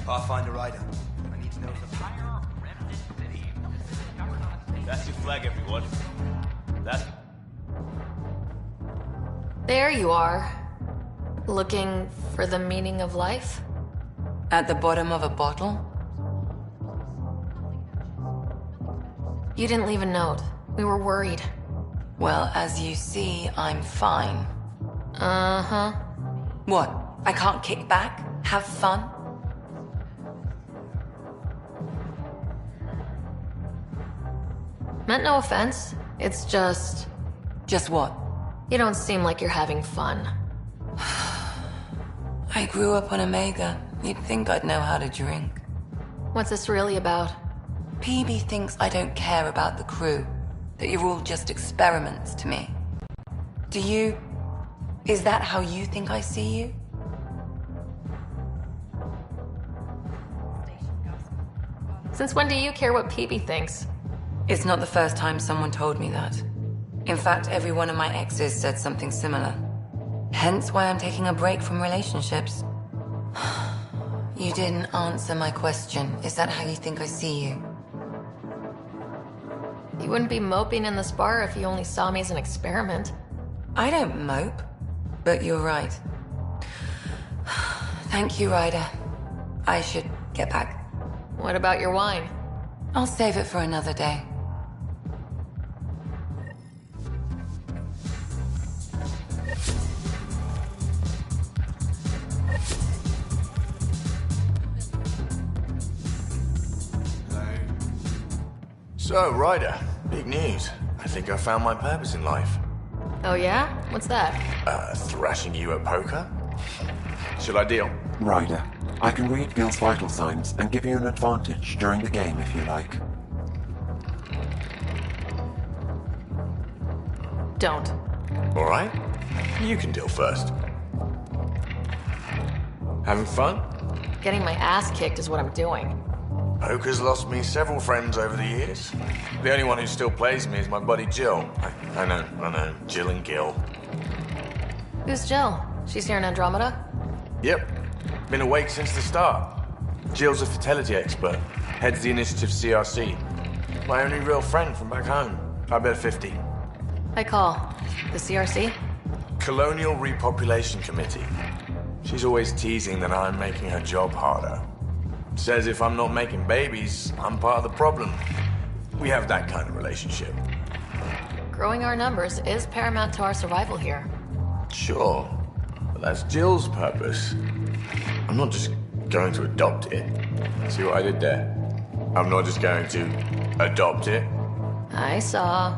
Pathfinder Rider. I need to know if the That's your flag, everyone. That's... There you are. Looking for the meaning of life? At the bottom of a bottle? You didn't leave a note. We were worried. Well, as you see, I'm fine. Uh-huh. What? I can't kick back? Have fun? Meant no offense. It's just... Just what? You don't seem like you're having fun. I grew up on Omega. You'd think I'd know how to drink. What's this really about? PB thinks I don't care about the crew. That you're all just experiments to me. Do you... Is that how you think I see you? Since when do you care what PB thinks? It's not the first time someone told me that. In fact, every one of my exes said something similar. Hence why I'm taking a break from relationships. You didn't answer my question. Is that how you think I see you? You wouldn't be moping in this bar if you only saw me as an experiment. I don't mope, but you're right. Thank you, Ryder. I should get back. What about your wine? I'll save it for another day. So, Ryder, big news. I think I found my purpose in life. Oh yeah? What's that? Thrashing you at poker? Should I deal? Ryder, I can read Gil's vital signs and give you an advantage during the game if you like. Don't. Alright. You can deal first. Having fun? Getting my ass kicked is what I'm doing. Poker's lost me several friends over the years. The only one who still plays me is my buddy Jill. I know. Jill and Gil. Who's Jill? She's here in Andromeda? Yep. Been awake since the start. Jill's a fertility expert. Heads the initiative CRC. My only real friend from back home. I bet 50. I call. The CRC? Colonial Repopulation Committee. She's always teasing that I'm making her job harder. Says if I'm not making babies, I'm part of the problem. We have that kind of relationship. Growing our numbers is paramount to our survival here. Sure, but that's Jill's purpose. I'm not just going to adopt it. See what I did there? I'm not just going to adopt it. I saw.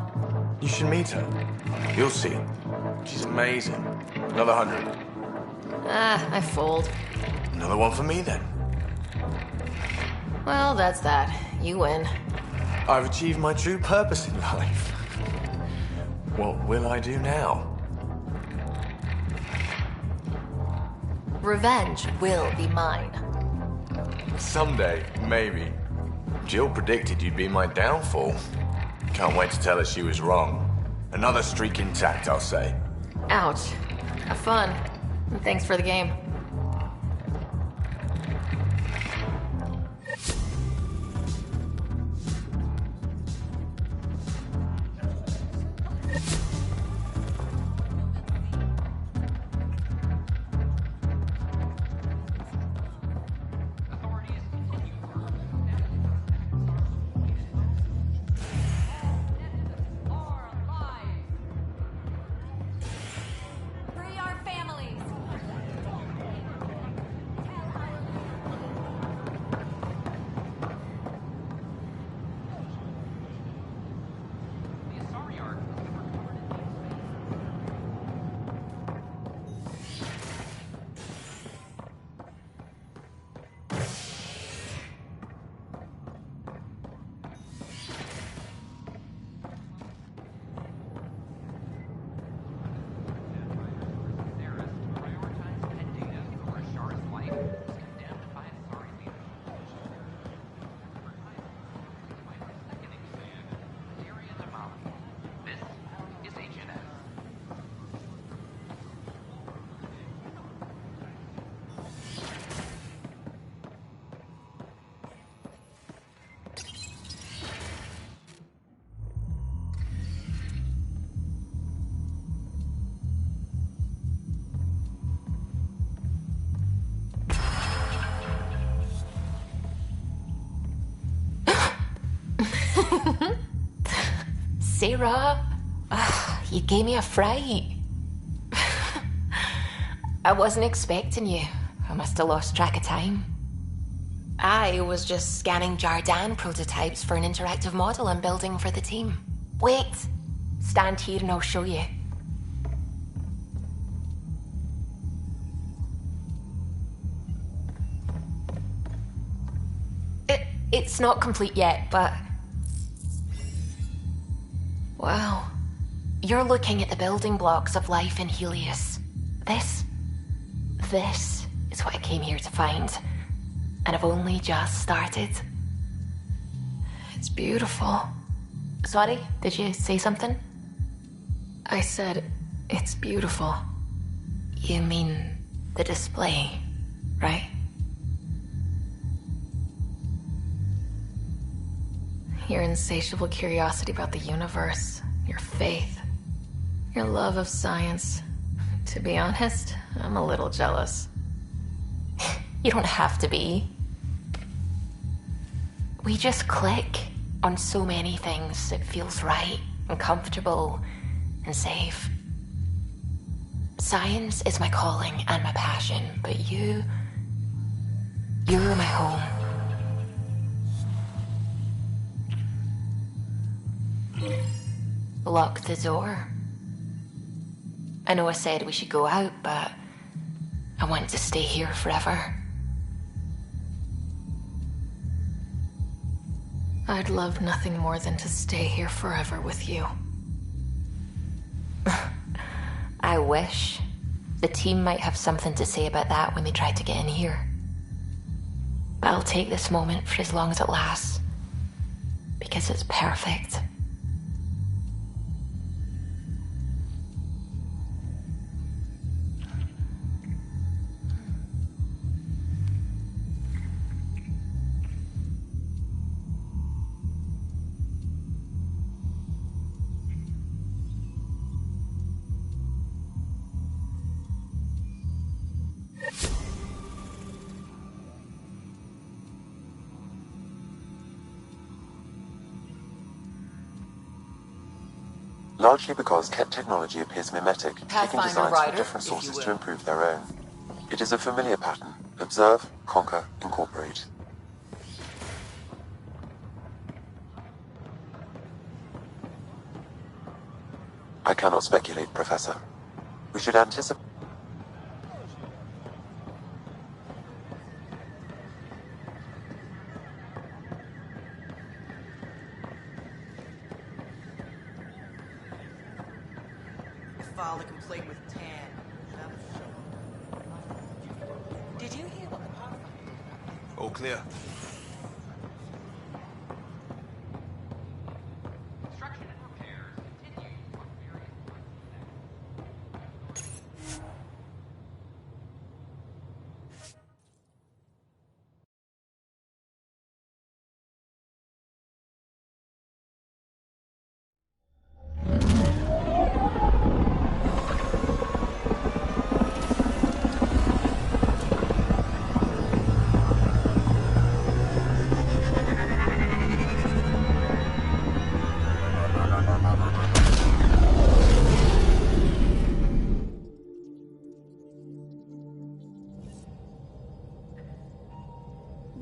You should meet her. You'll see. She's amazing. Another 100. I fold. Another one for me then. Well, that's that. You win. I've achieved my true purpose in life. What will I do now? Revenge will be mine. Someday, maybe. Jill predicted you'd be my downfall. Can't wait to tell her she was wrong. Another streak intact, I'll say. Ouch. Have fun. And thanks for the game. Sarah, you gave me a fright. I wasn't expecting you. I must have lost track of time. I was just scanning Jardin prototypes for an interactive model I'm building for the team. Wait, stand here and I'll show you. It's not complete yet, but... Wow. You're looking at the building blocks of life in Helios. This is what I came here to find. And I've only just started. It's beautiful. Sorry, did you say something? I said, it's beautiful. You mean the display, right? Your insatiable curiosity about the universe, your faith, your love of science. To be honest, I'm a little jealous. You don't have to be. We just click on so many things. It feels right and comfortable and safe. Science is my calling and my passion, but you're my home. Lock the door. I know I said we should go out, but I want to stay here forever. I'd love nothing more than to stay here forever with you. I wish. The team might have something to say about that when they try to get in here. But I'll take this moment for as long as it lasts. Because it's perfect. largely because Ket technology appears mimetic, taking Pathfinder designs Rider, from different if you sources will. to improve their own. It is a familiar pattern. Observe, conquer, incorporate. I cannot speculate, Professor. We should anticipate. Filed a complaint with Tan. Did you hear what the Pathfinder? All clear.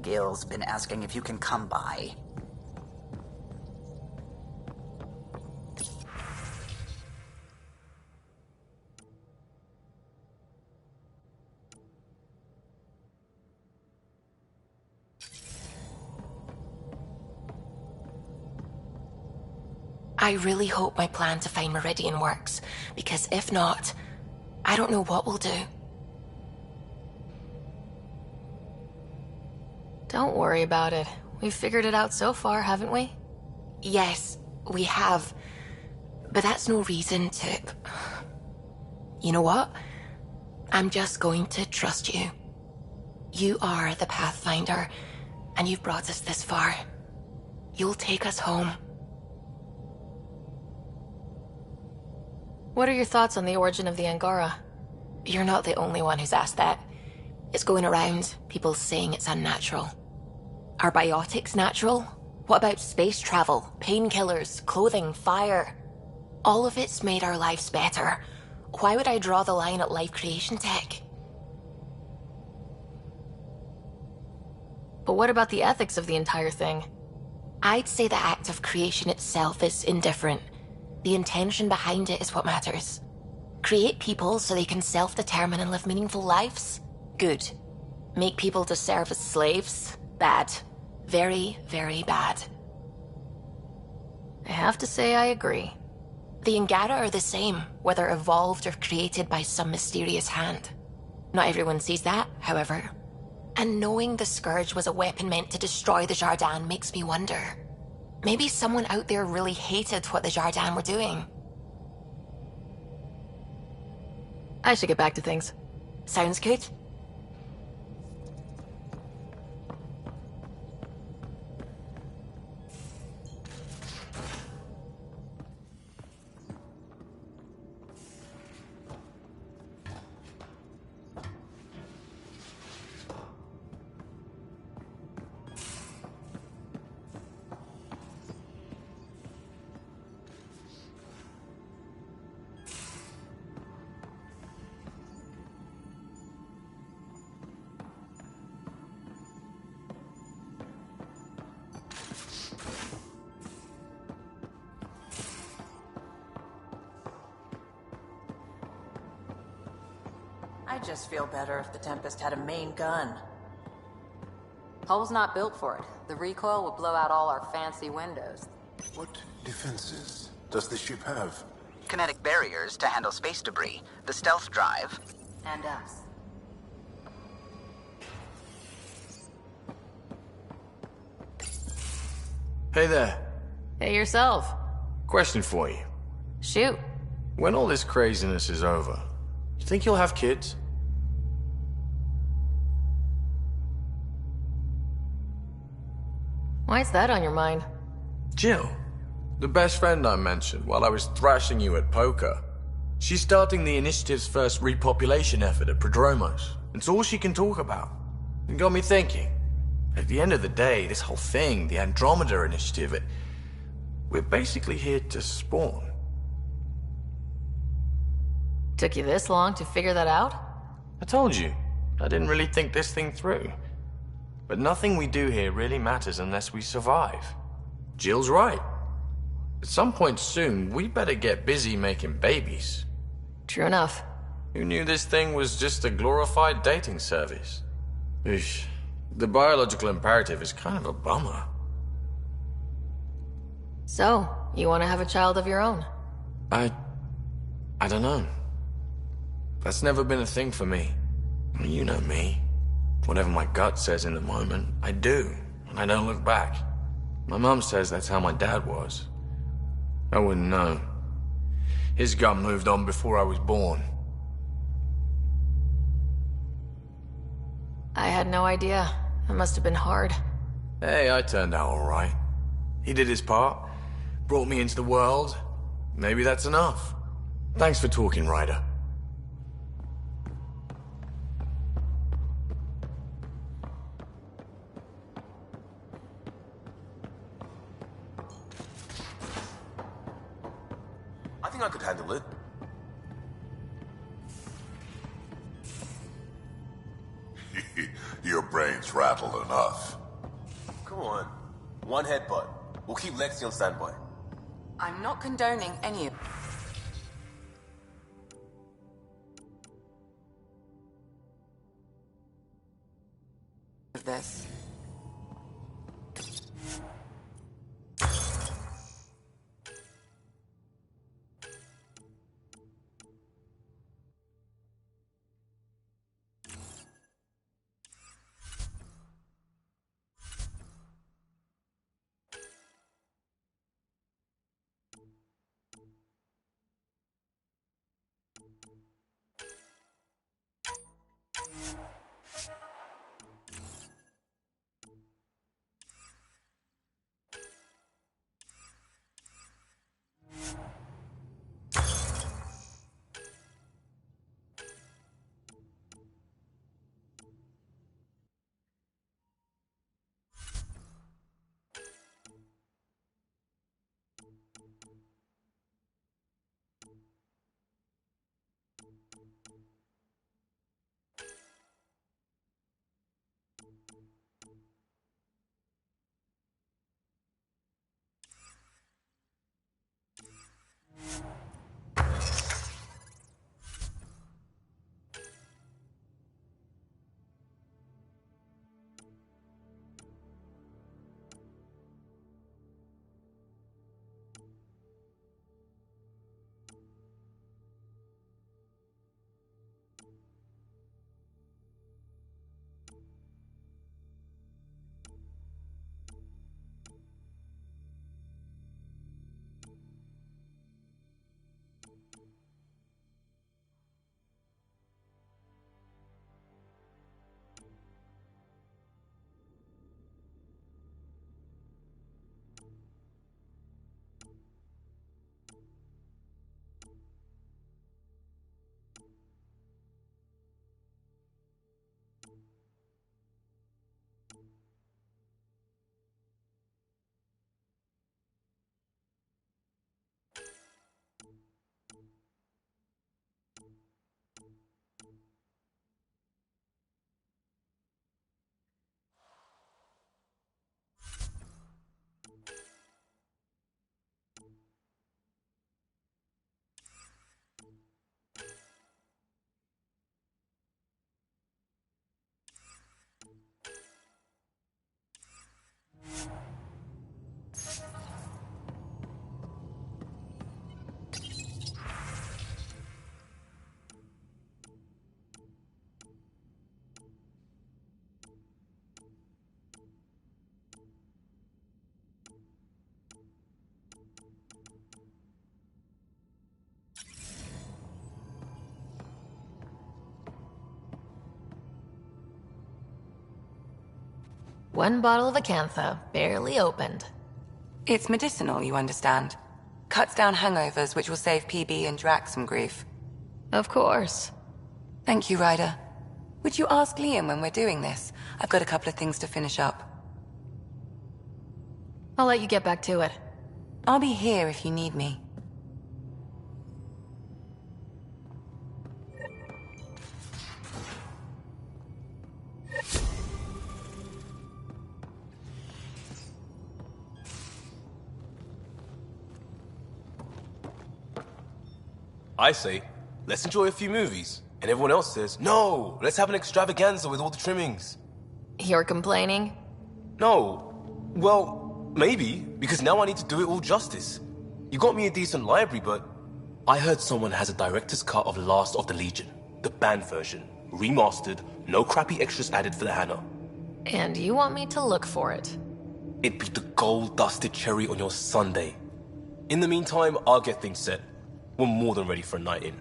Gil's been asking if you can come by. I really hope my plan to find Meridian works, because if not, I don't know what we'll do. Don't worry about it. We've figured it out so far, haven't we? Yes, we have. But that's no reason to... You know what? I'm just going to trust you. You are the Pathfinder, and you've brought us this far. You'll take us home. What are your thoughts on the origin of the Angara? You're not the only one who's asked that. It's going around, people saying it's unnatural. Are biotics natural? What about space travel, painkillers, clothing, fire? All of it's made our lives better. Why would I draw the line at life creation tech? But what about the ethics of the entire thing? I'd say the act of creation itself is indifferent. The intention behind it is what matters. Create people so they can self-determine and live meaningful lives? Good. Make people to serve as slaves? Bad. Very, very bad. I have to say I agree. The Angara are the same, whether evolved or created by some mysterious hand. Not everyone sees that, however. And knowing the Scourge was a weapon meant to destroy the Jardin makes me wonder. Maybe someone out there really hated what the Jardin were doing. I should get back to things. Sounds good. I'd just feel better if the Tempest had a main gun. Hull's not built for it. The recoil would blow out all our fancy windows. What defenses does the ship have? Kinetic barriers to handle space debris, the stealth drive. And us. Hey there. Hey yourself. Question for you. Shoot. When all this craziness is over, you think you'll have kids? Why is that on your mind? Jill, the best friend I mentioned while I was thrashing you at poker. She's starting the initiative's first repopulation effort at Prodromos. It's all she can talk about. It got me thinking. At the end of the day, this whole thing, the Andromeda initiative, we're basically here to spawn. Took you this long to figure that out? I told you, I didn't really think this thing through. But nothing we do here really matters unless we survive. Jill's right. At some point soon, we better get busy making babies. True enough. Who knew this thing was just a glorified dating service? Eesh. The biological imperative is kind of a bummer. So, you want to have a child of your own? I don't know. That's never been a thing for me. You know me. Whatever my gut says in the moment, I do, and I don't look back. My mom says that's how my dad was. I wouldn't know. His gut moved on before I was born. I had no idea. It must have been hard. Hey, I turned out all right. He did his part. Brought me into the world. Maybe that's enough. Thanks for talking, Ryder. I think I could handle it. Your brain's rattled enough. Come on. One headbutt. We'll keep Lexi on standby. I'm not condoning any of this. One bottle of Acantha, barely opened. It's medicinal, you understand. Cuts down hangovers, which will save PB and Drax some grief. Of course. Thank you, Ryder. Would you ask Liam when we're doing this? I've got a couple of things to finish up. I'll let you get back to it. I'll be here if you need me. I say, let's enjoy a few movies. And everyone else says, no, let's have an extravaganza with all the trimmings. You're complaining? No. Well, maybe, because now I need to do it all justice. You got me a decent library, but I heard someone has a director's cut of Last of the Legion. The banned version. Remastered, no crappy extras added for the Hannah. And you want me to look for it? It'd be the gold-dusted cherry on your sundae. In the meantime, I'll get things set. We're more than ready for a night in.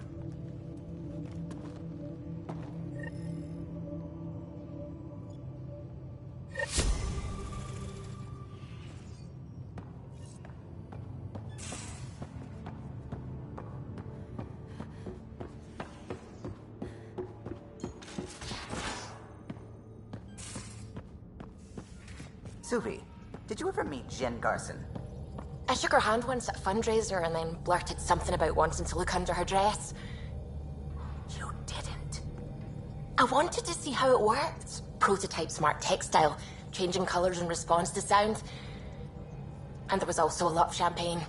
Suvi, did you ever meet Jen Garson? I shook her hand once at a fundraiser and then blurted something about wanting to look under her dress. You didn't. I wanted to see how it worked. Prototype smart textile, changing colors in response to sound. And there was also a lot of champagne.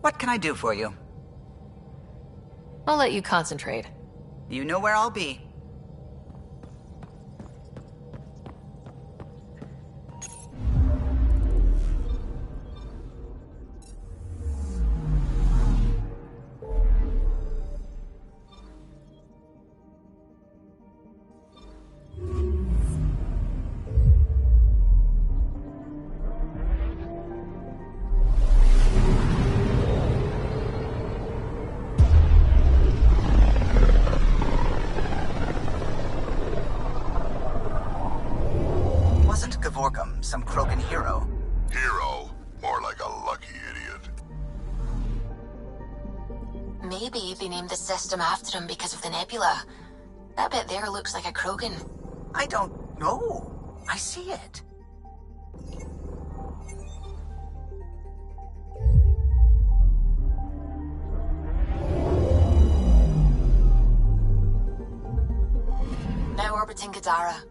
What can I do for you? I'll let you concentrate. You know where I'll be. Some Krogan hero. Hero? More like a lucky idiot. Maybe they named the system after him because of the nebula. That bit there looks like a Krogan. I don't know. I see it. Now orbiting Kadara.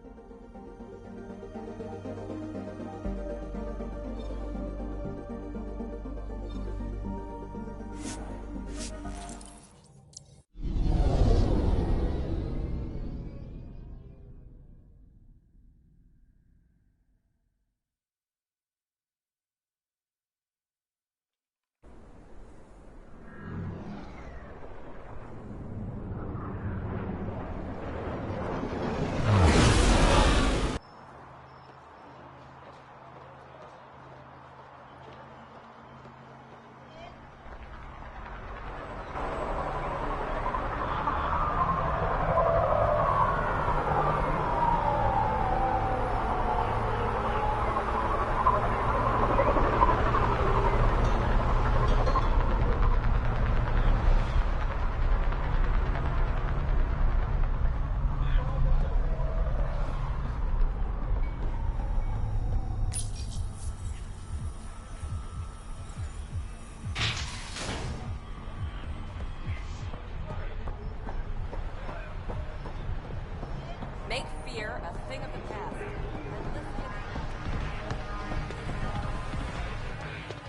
fear a thing of the past.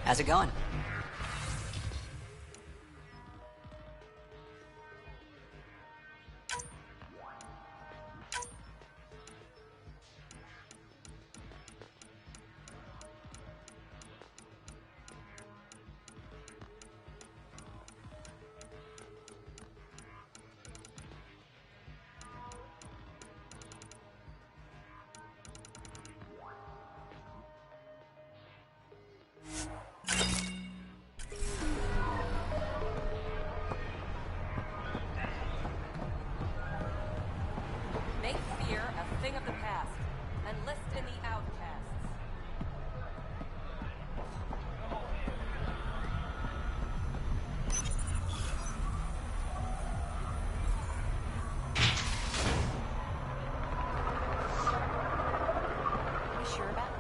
How's it going? Make fear a thing of the past. Enlist in the outcasts. Are you sure about this?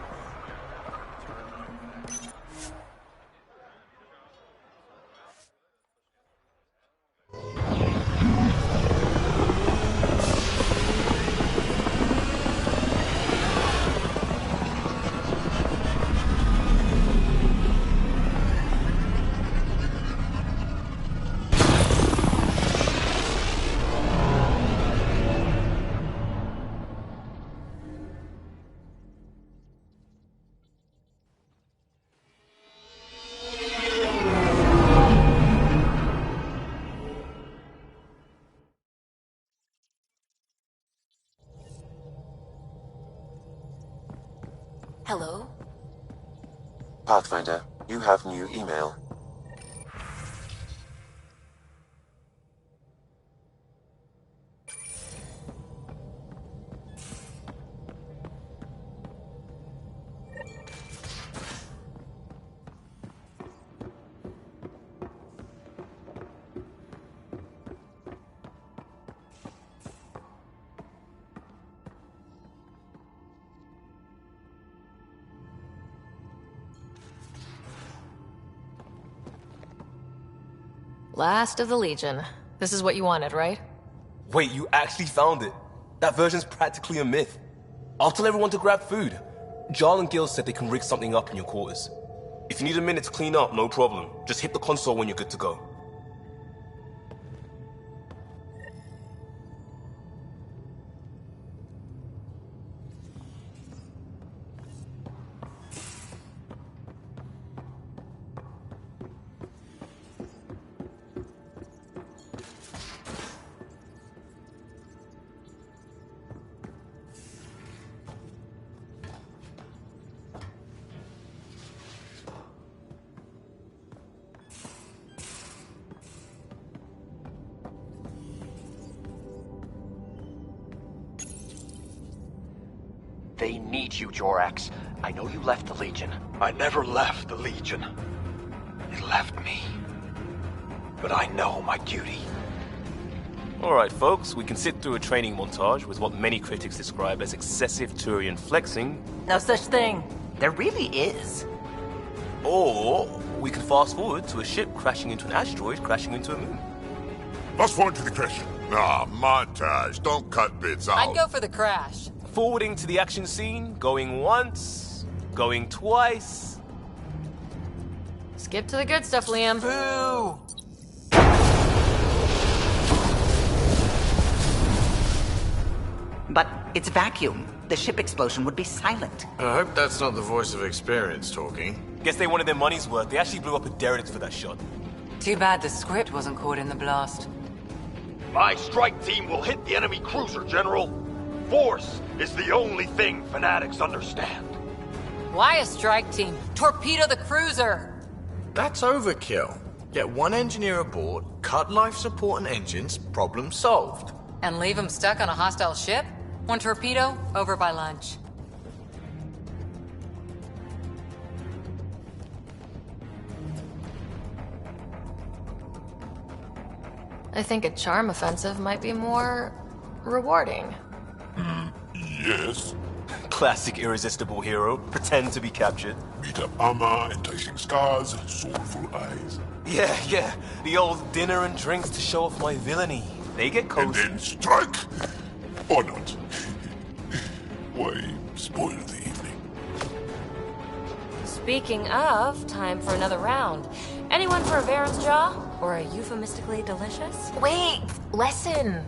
Hello? Pathfinder, you have new email. Last of the Legion. This is what you wanted, right? Wait, you actually found it? That version's practically a myth. I'll tell everyone to grab food. Jarl and Gil said they can rig something up in your quarters. If you need a minute to clean up, no problem. Just hit the console when you're good to go. They need you, Jorax. I know you left the Legion. I never left the Legion. It left me. But I know my duty. Alright folks, we can sit through a training montage with what many critics describe as excessive Turian flexing. No such thing. There really is. Or we can fast forward to a ship crashing into an asteroid crashing into a moon. Fast forward to the crash. Ah, montage. Don't cut bits out. I'd go for the crash. Forwarding to the action scene, going once, going twice. Skip to the good stuff, Liam. Boo! But it's vacuum. The ship explosion would be silent. I hope that's not the voice of experience talking. Guess they wanted their money's worth. They actually blew up a derelict for that shot. Too bad the script wasn't caught in the blast. My strike team will hit the enemy cruiser, General. Force is the only thing fanatics understand. Why a strike team? Torpedo the cruiser! That's overkill. Get one engineer aboard, cut life support and engines, problem solved. And leave them stuck on a hostile ship? One torpedo, over by lunch. I think a charm offensive might be more rewarding. Yes. Classic irresistible hero. Pretend to be captured. Beat up armor, enticing scars, soulful eyes. Yeah. The old dinner and drinks to show off my villainy. They get cozy. And then strike! Or not. way, spoil the evening. Speaking of, time for another round. Anyone for a Baron's Jaw? Or a euphemistically delicious? Wait, listen.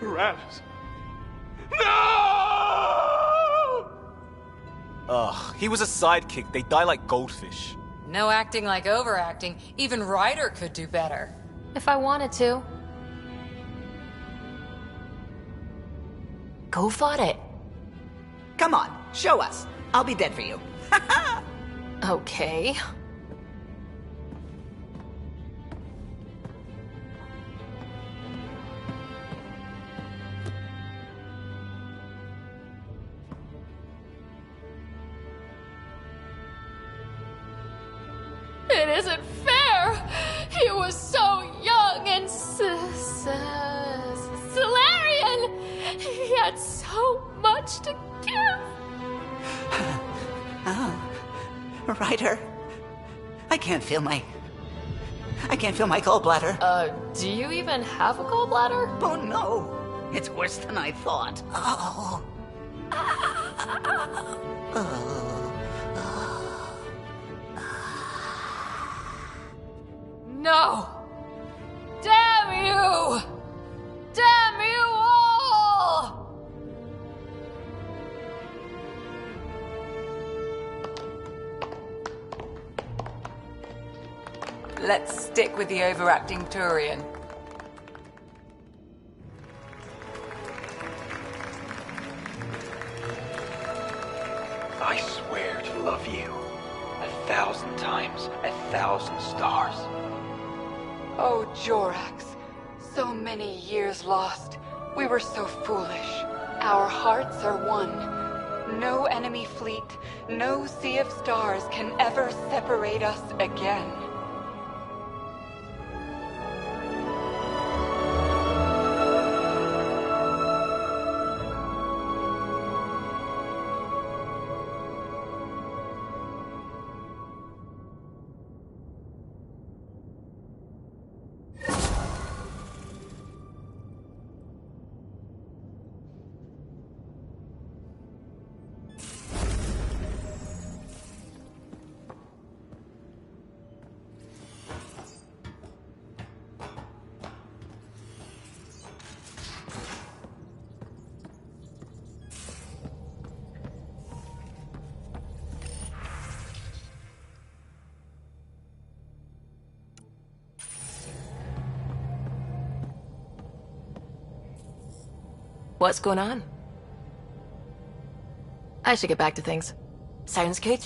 Rabbits. No! Ugh, he was a sidekick. They die like goldfish. No acting like overacting. Even Ryder could do better. If I wanted to. Go for it. Come on, show us. I'll be dead for you. Okay. It isn't fair! He was so young and Solarian! He had so much to give! Oh, Ryder. I can't feel my gallbladder. Do you even have a gallbladder? Oh no! It's worse than I thought. Oh. No! Damn you! Damn you all! Let's stick with the overacting Turian. I swear to love you 1,000 times, 1,000 stars. Oh, Jorax. So many years lost. We were so foolish. Our hearts are one. No enemy fleet, no sea of stars can ever separate us again. What's going on? I should get back to things. Sounds good.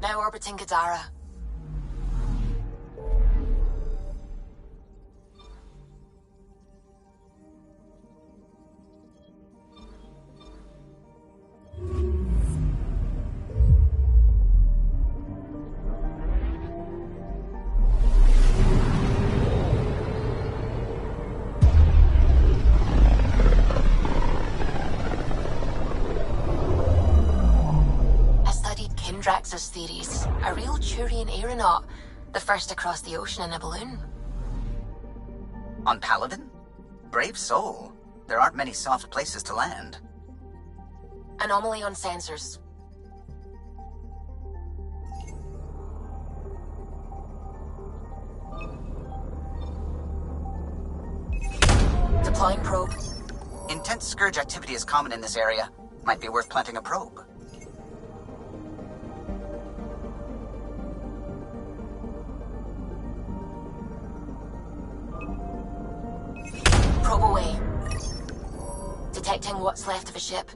Now orbiting Gadara. Drax's theories. A real Turian aeronaut. The first to cross the ocean in a balloon. On Paladin? Brave soul. There aren't many soft places to land. Anomaly on sensors. Deploying probe. Intense scourge activity is common in this area. Might be worth planting a probe. Probe away. Detecting what's left of a ship.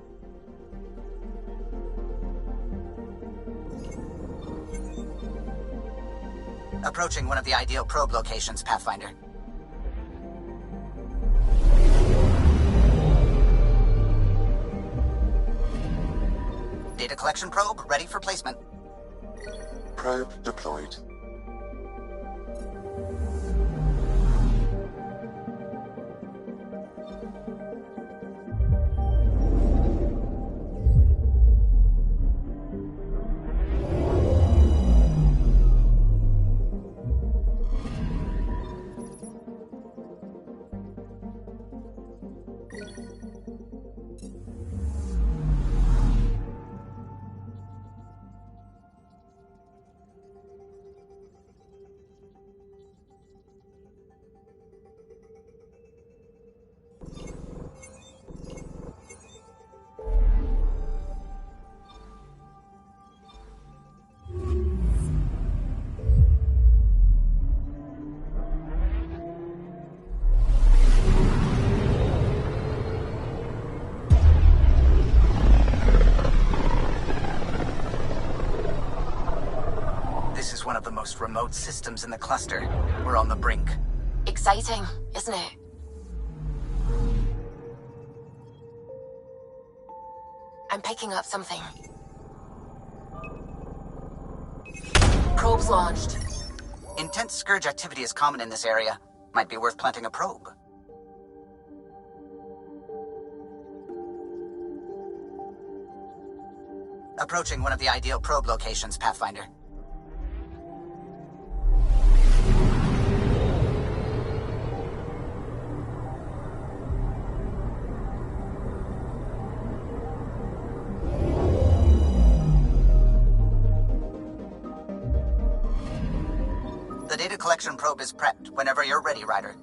Approaching one of the ideal probe locations, Pathfinder. Data collection probe ready for placement. Probe deployed. One of the most remote systems in the cluster. We're on the brink. Exciting, isn't it? I'm picking up something. Probe's launched. Intense scourge activity is common in this area. Might be worth planting a probe. Approaching one of the ideal probe locations, Pathfinder. The data collection probe is prepped whenever you're ready, Ryder.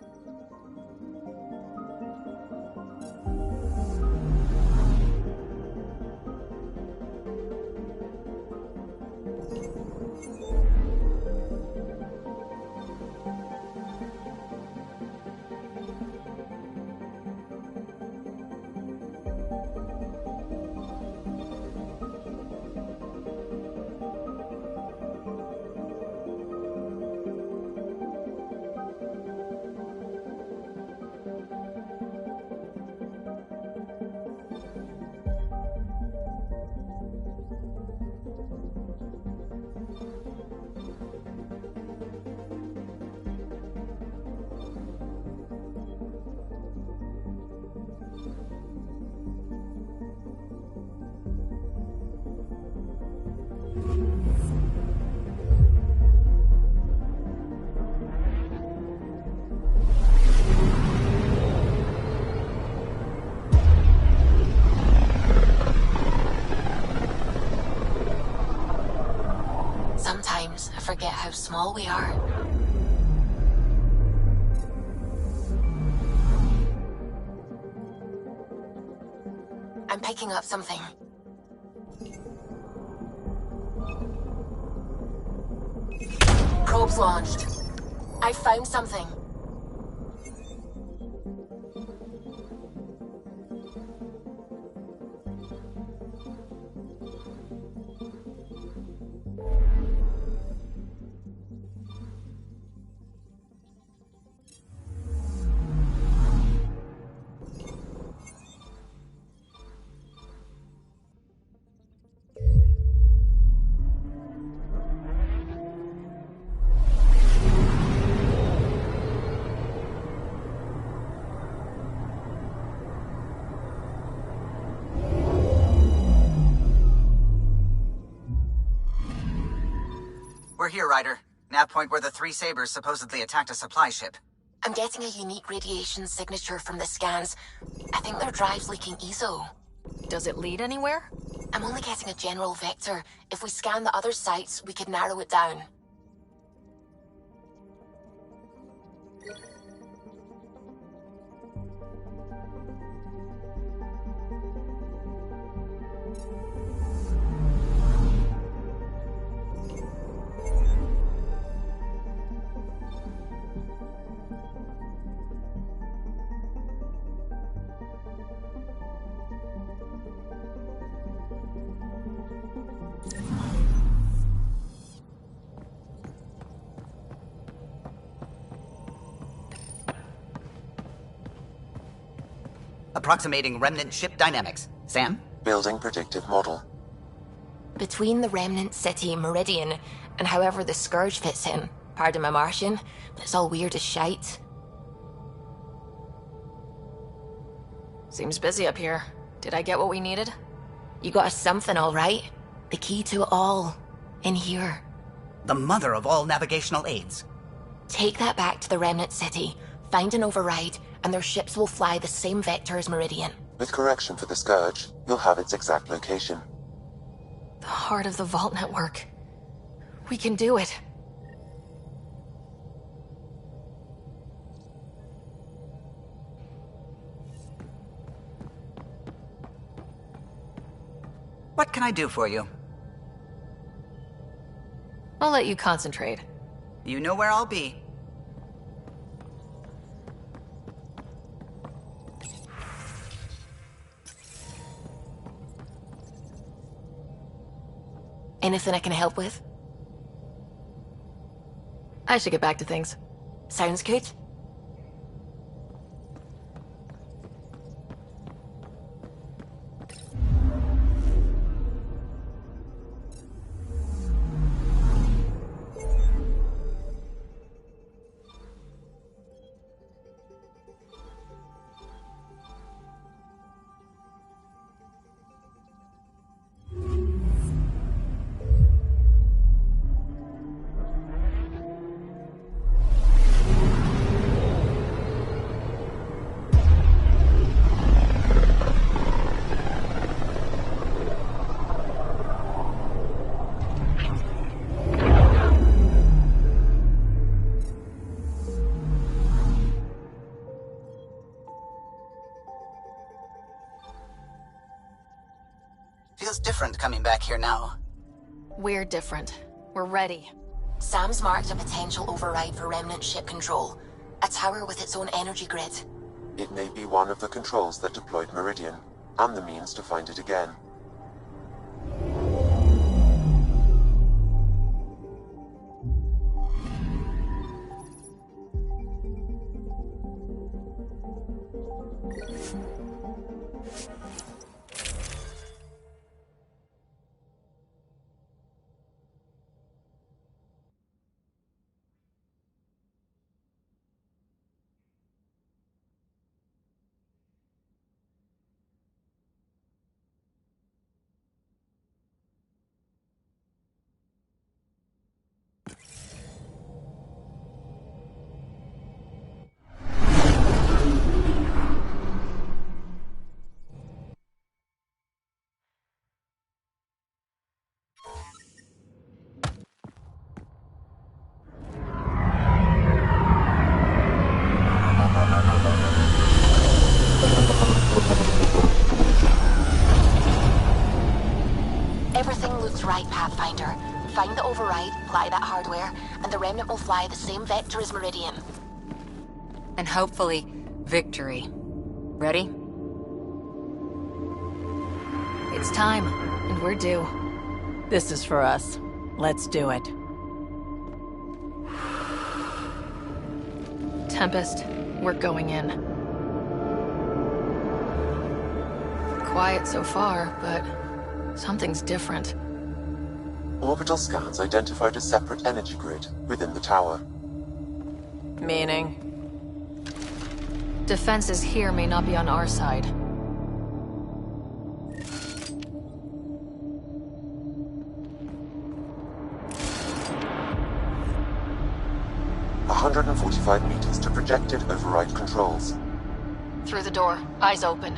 how small we are. I'm picking up something. Probes launched. I found something. We're here, Ryder. Nav point where the three Sabers supposedly attacked a supply ship. I'm getting a unique radiation signature from the scans. I think their drive's leaking ESO. Does it lead anywhere? I'm only getting a general vector. If we scan the other sites, we could narrow it down. Approximating remnant ship dynamics. Sam? Building predictive model. Between the remnant city, Meridian, and however the Scourge fits in, pardon my Martian, but it's all weird as shite. Seems busy up here. Did I get what we needed? You got us something, all right. The key to it all. In here. The mother of all navigational aids. Take that back to the remnant city, find an override, and their ships will fly the same vector as Meridian. With correction for the Scourge, you'll have its exact location. The heart of the Vault Network. We can do it. What can I do for you? I'll let you concentrate. You know where I'll be. Anything I can help with? I should get back to things. Sounds good. Feels different coming back here now. We're different. We're ready. Sam's marked a potential override for remnant ship control. A tower with its own energy grid. It may be one of the controls that deployed Meridian, and the means to find it again. supply that hardware, and the Remnant will fly the same vector as Meridian. And hopefully, victory. Ready? It's time, and we're due. This is for us. Let's do it. Tempest, we're going in. Quiet so far, but something's different. Orbital scans identified a separate energy grid within the tower. Meaning? Defenses here may not be on our side. "145 meters to projected override controls." Through the door, eyes open.